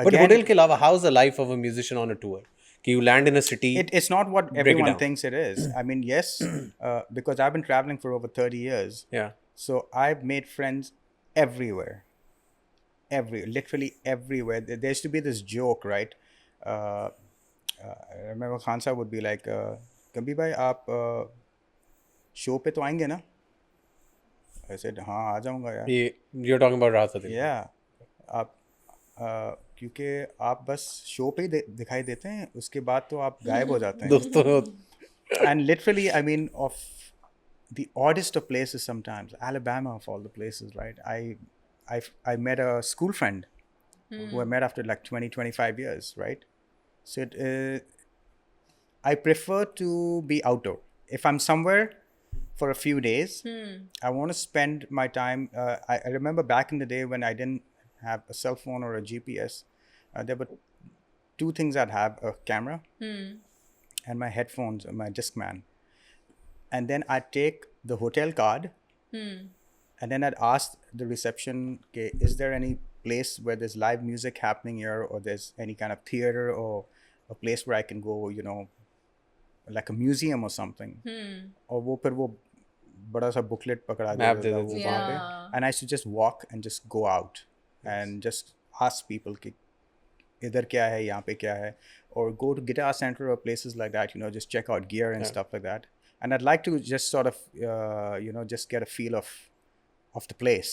But hotel के अलावा how is the life of a musician on a tour कि you land in a city. It's not what it everyone down. thinks it is. I mean, yes, because I've been traveling for over 30 years. Yeah. So I've made friends everywhere. Literally everywhere. There used to be this joke, right? I remember Khan Sahab would be like, Gumby bhai, aap show pe to aayenge na? I said, हाँ आ जाऊँगा यार. ये you're talking about राहत फतेह. Yeah. आप क्योंकि आप बस show पे ही दिखाई देते हैं, उसके बाद तो आप गायब हो जाते हैं. दोस्तों And literally, I mean, of the oddest of places sometimes, Alabama of all the places, right? I met a school friend who I met after like 25 years, right? So I prefer to be outdoor. If I'm somewhere for a few days, I want to spend my time. I remember back in the day when I didn't have a cell phone or a GPS, there were two things I'd have: a camera and my headphones and my Discman. And then I'd take the hotel card and then I'd ask the reception, okay, is there any place where there's live music happening here, or there's any kind of theater or a place where I can go, like a museum or something. और वो फिर वो बड़ा सा booklet पकड़ा Map देता था दे वो देते वहाँ थे. पे. And I used to just walk and just go out and just ask people कि इधर क्या है, यहाँ पे क्या है, or go to Guitar Center or places like that, just check out gear and stuff like that. And I'd like to just sort of, just get a feel of the place.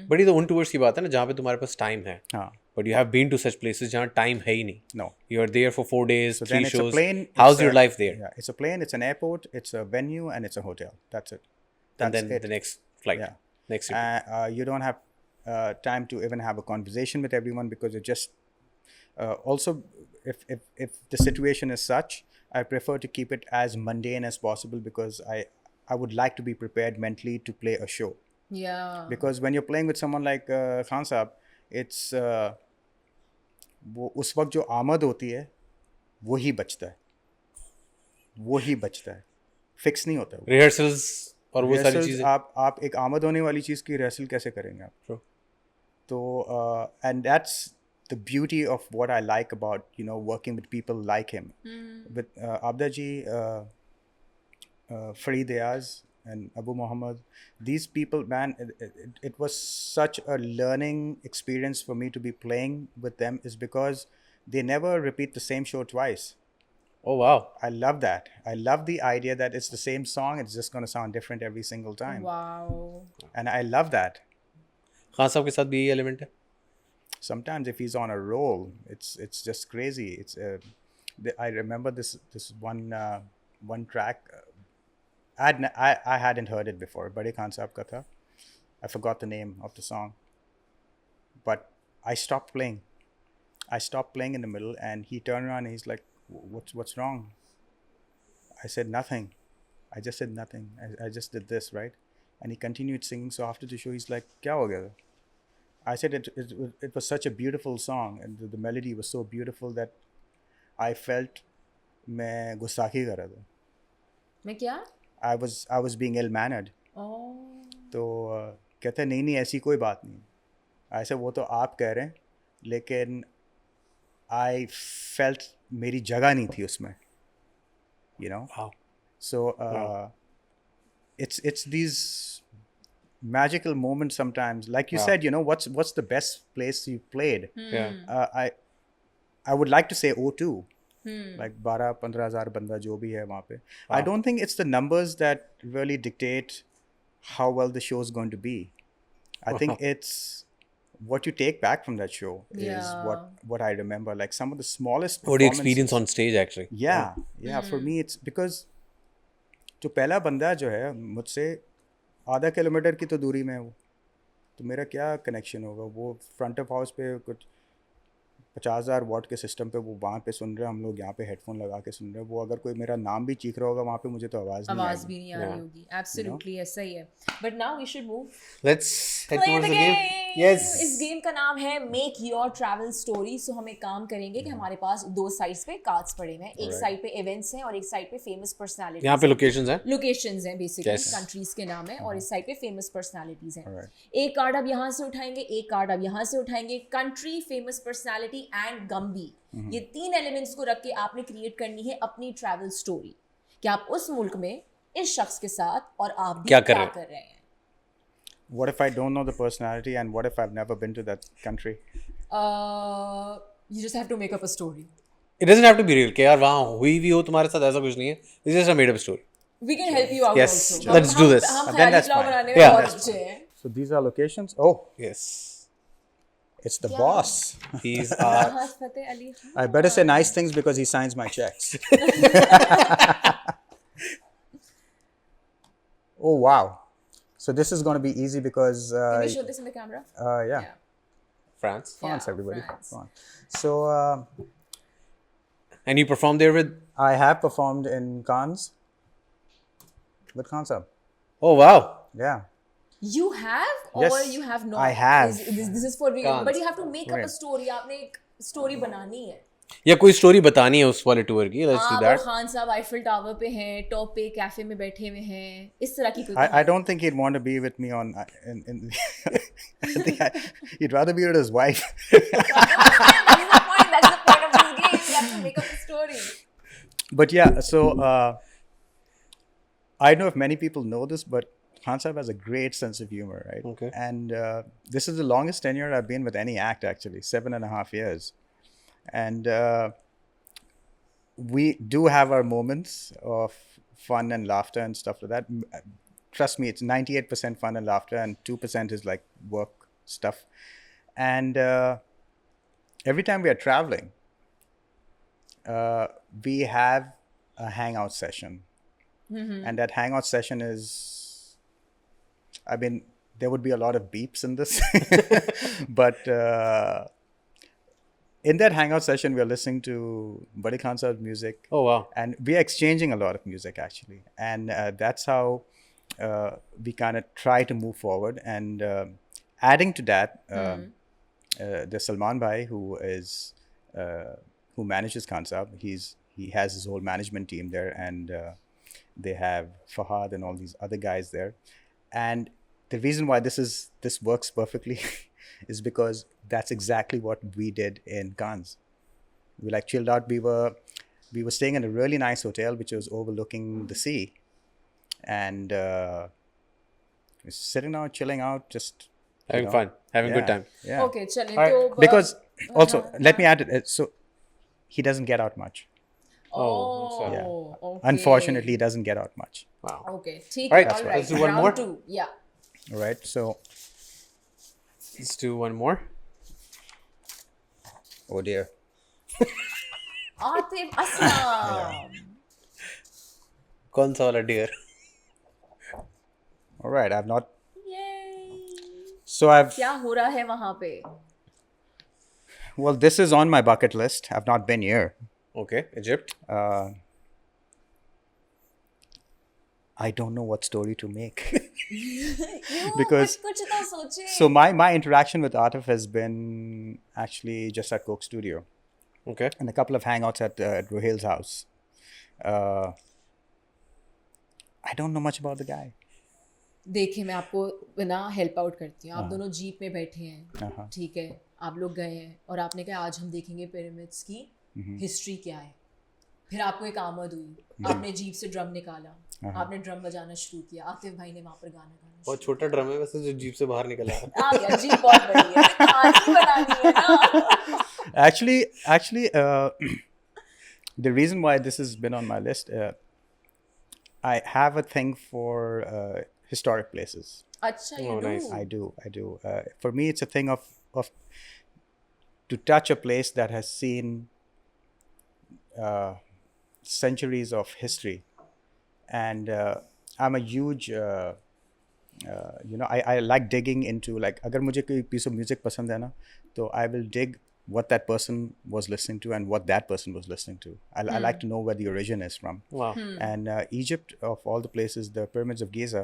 But ये तो उन tours की बात है ना जहाँ पे तुम्हारे पास टाइम है. हाँ. But you have been to such places जहाँ टाइम है ही नहीं. No. You are there for 4 days, So 3 then it's a shows. plane. How's it's your a- life there? Yeah, it's a plane, it's an airport, it's a venue, and it's a hotel. That's it. That's And then it. the next flight, Yeah. next city. You don't have time to even have a conversation with everyone because you're just also if the situation is such, I prefer to keep it as mundane as possible because I would like to be prepared mentally to play a show. Yeah. Because when you're playing with someone like Khan Sahab, it's वो उस वक्त जो आमद होती है वही बचता है, फिक्स नहीं होता. Rehearsals और वो सारी Rehearsals, चीजें. आप एक आमद होने वाली चीज़ की रिहर्सल कैसे करेंगे आप? True. तो and that's the beauty of what I like about working with people like him, with Abda ji, Fareed Ayaz and Abu Muhammad. These people, man, it was such a learning experience for me to be playing with them, is because they never repeat the same show twice. Oh wow. I love that. I love the idea that it's the same song, it's just going to sound different every single time. Wow. And I love that. Khan साहब के साथ भी यही element है. Sometimes if he's on a roll, it's just crazy. I remember this one track. I hadn't heard it before. Bade Khan Sahab ka tha. I forgot the name of the song, but I stopped playing. I stopped playing in the middle, and he turned around and he's like, "What's wrong?" I said nothing. I just said nothing. I just did this, right? And he continued singing. So after the show, he's like, "Kya ho gaya?" I said it was such a beautiful song, and the melody was so beautiful that I felt मैं गुस्ताखी कर रहा था. मैं क्या? I was being ill mannered. Oh. तो कहते नहीं नहीं ऐसी कोई बात नहीं. ऐसे वो तो आप कह रहे हैं, लेकिन I felt मेरी जगह नहीं थी उसमें. You know. Wow. So it's these magical moments sometimes. Like you said, you know, what's the best place you played? Yeah. I would like to say O2. Like 12-15 हज़ार बंदा जो भी है वहाँ पे. I don't think it's the numbers that really dictate how well the show is going to be. I think it's what you take back from that show is what I remember. Like some of the smallest What do you performances. experience on stage actually? Yeah. For me, it's because जो पहला बंदा जो है मुझसे आधा kilometre की तो दूरी में है वो, तो मेरा क्या कनेक्शन होगा? वो फ्रंट ऑफ हाउस पे कुछ 50,000 वॉट के सिस्टम पे वो वहाँ पे सुन रहे हैं, हम लोग यहाँ पे हेडफोन लगा के सुन रहे हैं. वो अगर कोई मेरा नाम भी चीख रहा होगा वहाँ पे, मुझे तो आवाज़ भी नहीं आ रही होगी. Absolutely ऐसा ही है. But now we should move. Let's head Play towards the the game. game. Yes. इस गेम का नाम है Make Your Travel Story. So हम एक काम करेंगे कि हमारे पास दो साइड्स पे कार्ड्स पड़े हुए हैं. एक साइड पे इवेंट्स हैं और एक साइड पे फेमस पर्सनालिटीज. यहाँ पे locations हैं. लोकेशंस हैं बेसिकली, Yes. कंट्रीज के नाम है, और इस साइड पे फेमस पर्सनालिटीज हैं. Alright. एक कार्ड आप यहाँ से उठाएंगे, एक कार्ड आप यहाँ से उठाएंगे. कंट्री, फेमस पर्सनालिटी एंड गम्बी, ये तीन एलिमेंट्स को रख के आपने क्रिएट करनी है अपनी ट्रैवल स्टोरी कि आप उस मुल्क में इस शख्स के साथ और आप भी क्या क्या कर कर रहे हैं. What if I don't know the personality, and what if I've never been to that country? You just have to make up a story. It doesn't have to be real. कि यार वहाँ हुई भी हो तुम्हारे साथ, ऐसा कुछ नहीं है. This is just a made up story. We can help you out Yes, also. let's do this. हम Then Khyali that's pulao fine. बनाने में Yeah. बहुत अच्छे हैं. So these are locations. Oh, Yes. it's the boss. He's Fahad Fateh Ali Khan. I better say nice things because he signs my checks. Oh wow! So this is going to be easy because Can we show this in the camera? yeah. France. France, Yeah, everybody. France. Come on. So And you performed there with. I have performed in Cannes with Khan Sahab. Oh wow. Yeah. You have or Yes, you have not? I have. This is for real. Can't. But you have to make up a story. आपने एक story बनानी है. या कोई story बतानी है उस वाले टूर की. Let's do वो that. खान साहब आईफिल टावर पे हैं, टॉप पे कैफे में बैठे हुए हैं, इस तरह की कोई. I don't think he'd want to be with me on. I think he'd rather be with his wife. That's the point. That's the point of this game. You have to make up a story. But yeah, so I don't know if many people know this, but Khan Sahab has a great sense of humor, right? Okay. And this is the longest tenure I've been with any act, actually, 7.5 years. And we do have our moments of fun and laughter and stuff like that. Trust me, it's 98% fun and laughter, and 2% is like work stuff. And every time we are traveling, we have a hangout session. And that hangout session is, I mean, there would be a lot of beeps in this, but in that hangout session, we are listening to Badi Khan Sahib's music. Oh wow. And we are exchanging a lot of music, actually. And that's how we kind of try to move forward. And adding to that, the Salman Bhai, who manages Khan Sahib, he has his whole management team there, and they have Fahad and all these other guys there. And the reason why this works perfectly is because that's exactly what we did in Cannes. We like chilled out. We were staying in a really nice hotel which was overlooking the sea, and sitting out, chilling out, just Having fun, having a good time. Yeah. Okay, चलें Alright. तो Because also, let me add it. So he doesn't get out much. Oh, Yeah. okay. Unfortunately, he doesn't get out much. Wow. Okay, ठीक Alright, है, that's all right. right. Let's do one Round more. 2, yeah. All right. So, Let's do one more. oh dear. Atif Aslam. कौन सा वाला deer? All right. I've not. Yay. So I've. क्या हो रहा है वहाँ पे? Well, this is on my bucket list. I've not been here. Okay, Egypt. I don't know what story to make. क्यों Because कुछ तो सोचे. so my interaction with Atif has been actually just at Cokestudio Okay. and a couple of hangouts at Ruhail's house. Uh, I don't know much about the guy. देखिए मैं आपको ना help out करती हूँ. आप दोनों जीप में बैठे हैं, हाँ. ठीक है, आप लोग गए हैं और आपने कहा आज हम देखेंगे पिरामिड्स की हिस्ट्री क्या है. फिर आपको एक आमद हुई, आपने जीप से ड्रम निकाला, आपने ड्रम बजाना शुरू किया. आतिफ भाई ने वहाँ पर गाना गाना बहुत छोटा ड्रम है वैसे जो जीप से बाहर निकला है. आ गया. जीप बहुत बड़ी है, कहानी बनानी है ना. Actually, the reason why this has been on my list, I have a thing for historic places. अच्छा, you do. nice. I do. For me, it's a thing of to touch a place that has seen centuries of history, and I'm a huge. I like digging into, like, अगर मुझे कोई piece of music पसंद है ना, तो I will dig what that person was listening to and what that person was listening to. I like to know where the origin is from. Wow. And Egypt, of all the places, the pyramids of Giza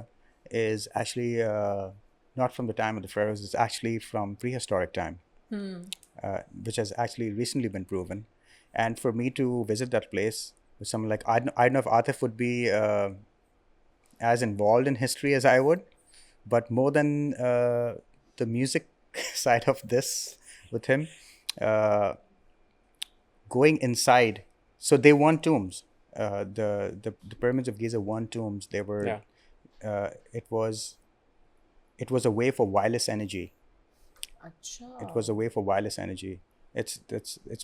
is actually not from the time of the pharaohs. It's actually from prehistoric time, which has actually recently been proven. And for me to visit that place with someone like, I don't know if Atif would be as involved in history as I would, but more than the music side of this with him, going inside. So they weren't tombs. The pyramids of Giza weren't tombs. They were. Yeah. It was a way for wireless energy. अच्छा. It was a way for wireless energy. It's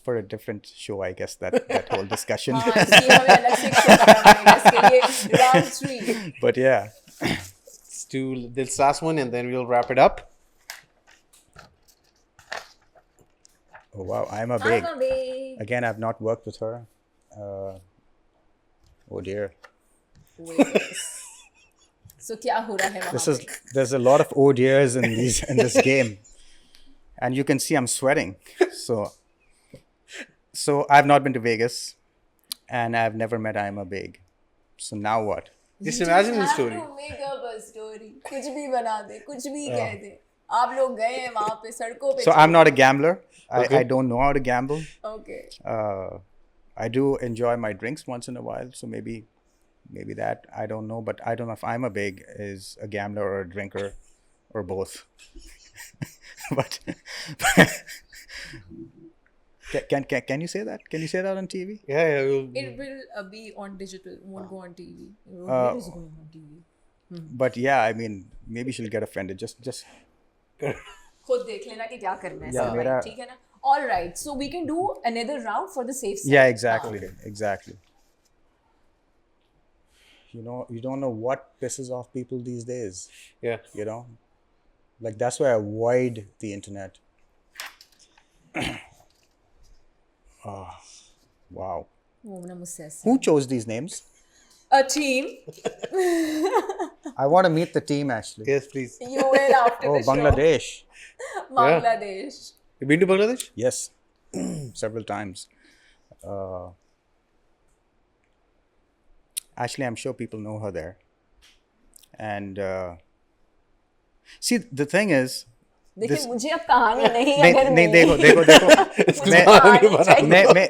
for a different show, I guess, that whole discussion. हाँ, इसलिए हमें अलग से एक show करना पड़ेगा इसके लिए. Round 3. But yeah, Let's do this last one and then we'll wrap it up. oh wow, I'm a big. I'm a big. Again, I've not worked with her. Oh dear. Wait. So क्या हो रहा है वहाँ पे? There's a lot of oh dears in this game, and you can see I'm sweating. So I've not been to Vegas, and I've never met I'm a big. So now what? Just imagine the story. You have to make up a story. कुछ भी बना दे, कुछ भी कह दे. आप लोग गए हैं वहाँ पे सड़कों पे. So I'm not a gambler. Okay. I don't know how to gamble. Okay. I do enjoy my drinks once in a while, so maybe that, I don't know, but I don't know if I'm a big is a gambler or a drinker or both. But can you say that? Can you say that on TV? Yeah. We'll, It will be on digital. Won't go on TV. It is going on TV. But yeah, I mean, maybe she'll get offended. Just खुद देख लेना कि क्या करना है. Yeah, सब मेरा- ठीक है ना? All right. So we can do another round for the safe side. yeah, exactly. You don't know what pisses off people these days. yeah. You know, like that's why I avoid the internet. Oh, wow. वो ना मुझसे ऐसे. Who chose these names? A team. I want to meet the team actually. Yes, please. You will after Oh, the show. Bangladesh. Bangladesh. You been to Bangladesh? Yes, several times. Actually, I'm sure people know her there. And see, the thing is, देखिए मुझे अब कहानी नहीं नहीं अगर नहीं मिली. देखो मुझे कहानी चाहिए. मैं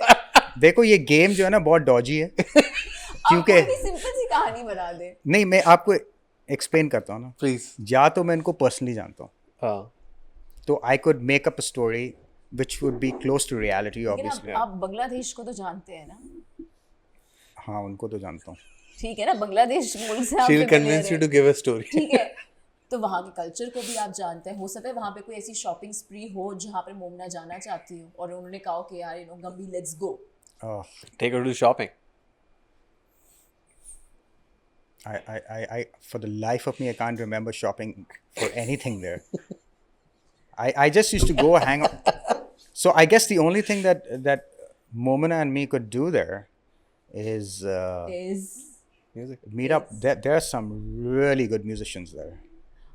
देखो ये गेम जो है ना बहुत डॉजी है क्योंकि आप कोई भी सिंपल सी कहानी बना दे. नहीं, मैं आपको एक्सप्लेन करता हूँ ना. Please. या तो मैं इनको पर्सनली जानता हूँ, हाँ. तो I could make up a story which would be close to reality लेकिन ऑब्वियसली. आप बांग्लादेश को तो जानते हैं ना. हाँ, उनको तो जानता हूँ. ठीक है ना, बांग्लादेश मुल्क से आप She'll familiar convince you हैं. to give a story. ठीक है, तो वहाँ के कल्चर को भी आप जानते हैं. हो सकता है वहाँ पे कोई ऐसी शॉपिंग स्प्री हो जहाँ पे मोमना जाना चाहती हो और उन्होंने कहा कि यार गम्बी let's go. Oh, Take her to shopping. I for the life of me, I can't remember shopping for anything there. I just used to go hang out. So I guess the only thing that Momina and me could do there is Is Music. meet up. There are some really good musicians there.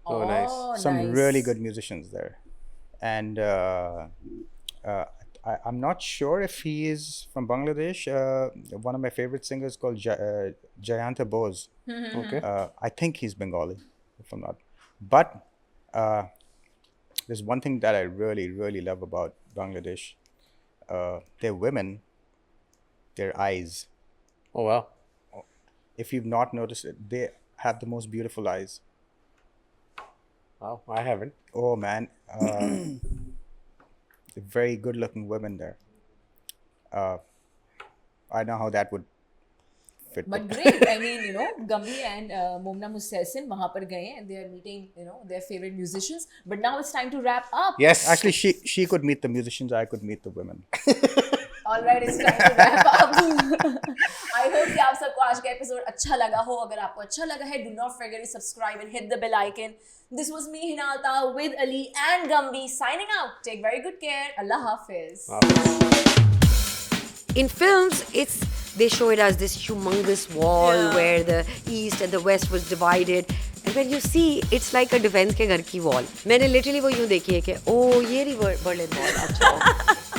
Oh, nice. Some nice. really good musicians there, and I'm not sure if he is from Bangladesh. One of my favorite singers called Jayanta Bose. Okay. I think he's Bengali, if I'm not. But there's one thing that I really, really love about Bangladesh. Their women, their eyes. Oh wow. If you've not noticed it, they have the most beautiful eyes. Wow, I haven't. Oh man, very good-looking women there. I know how that would fit. But great, I mean, you know, Gumby and Momna Musehsin वहाँ पर गए हैं, and they are meeting, you know, their favorite musicians. But now it's time to wrap up. Yes. Actually, she could meet the musicians. I could meet the women. All right, it's time to wrap up. I hope कि आप सबको आज का episode अच्छा लगा हो. अगर आपको अच्छा लगा है, do not forget to subscribe and hit the bell icon. This was me, Hina Altaf, with Ali and Gumby, signing out. Take very good care. Allah Hafiz. In films, they show it as this humongous wall where the east and the west was divided. And when you see, it's like a defense के घर की wall. मैंने literally वो यूँ देखी है कि oh ये रही Berlin Wall. अच्छा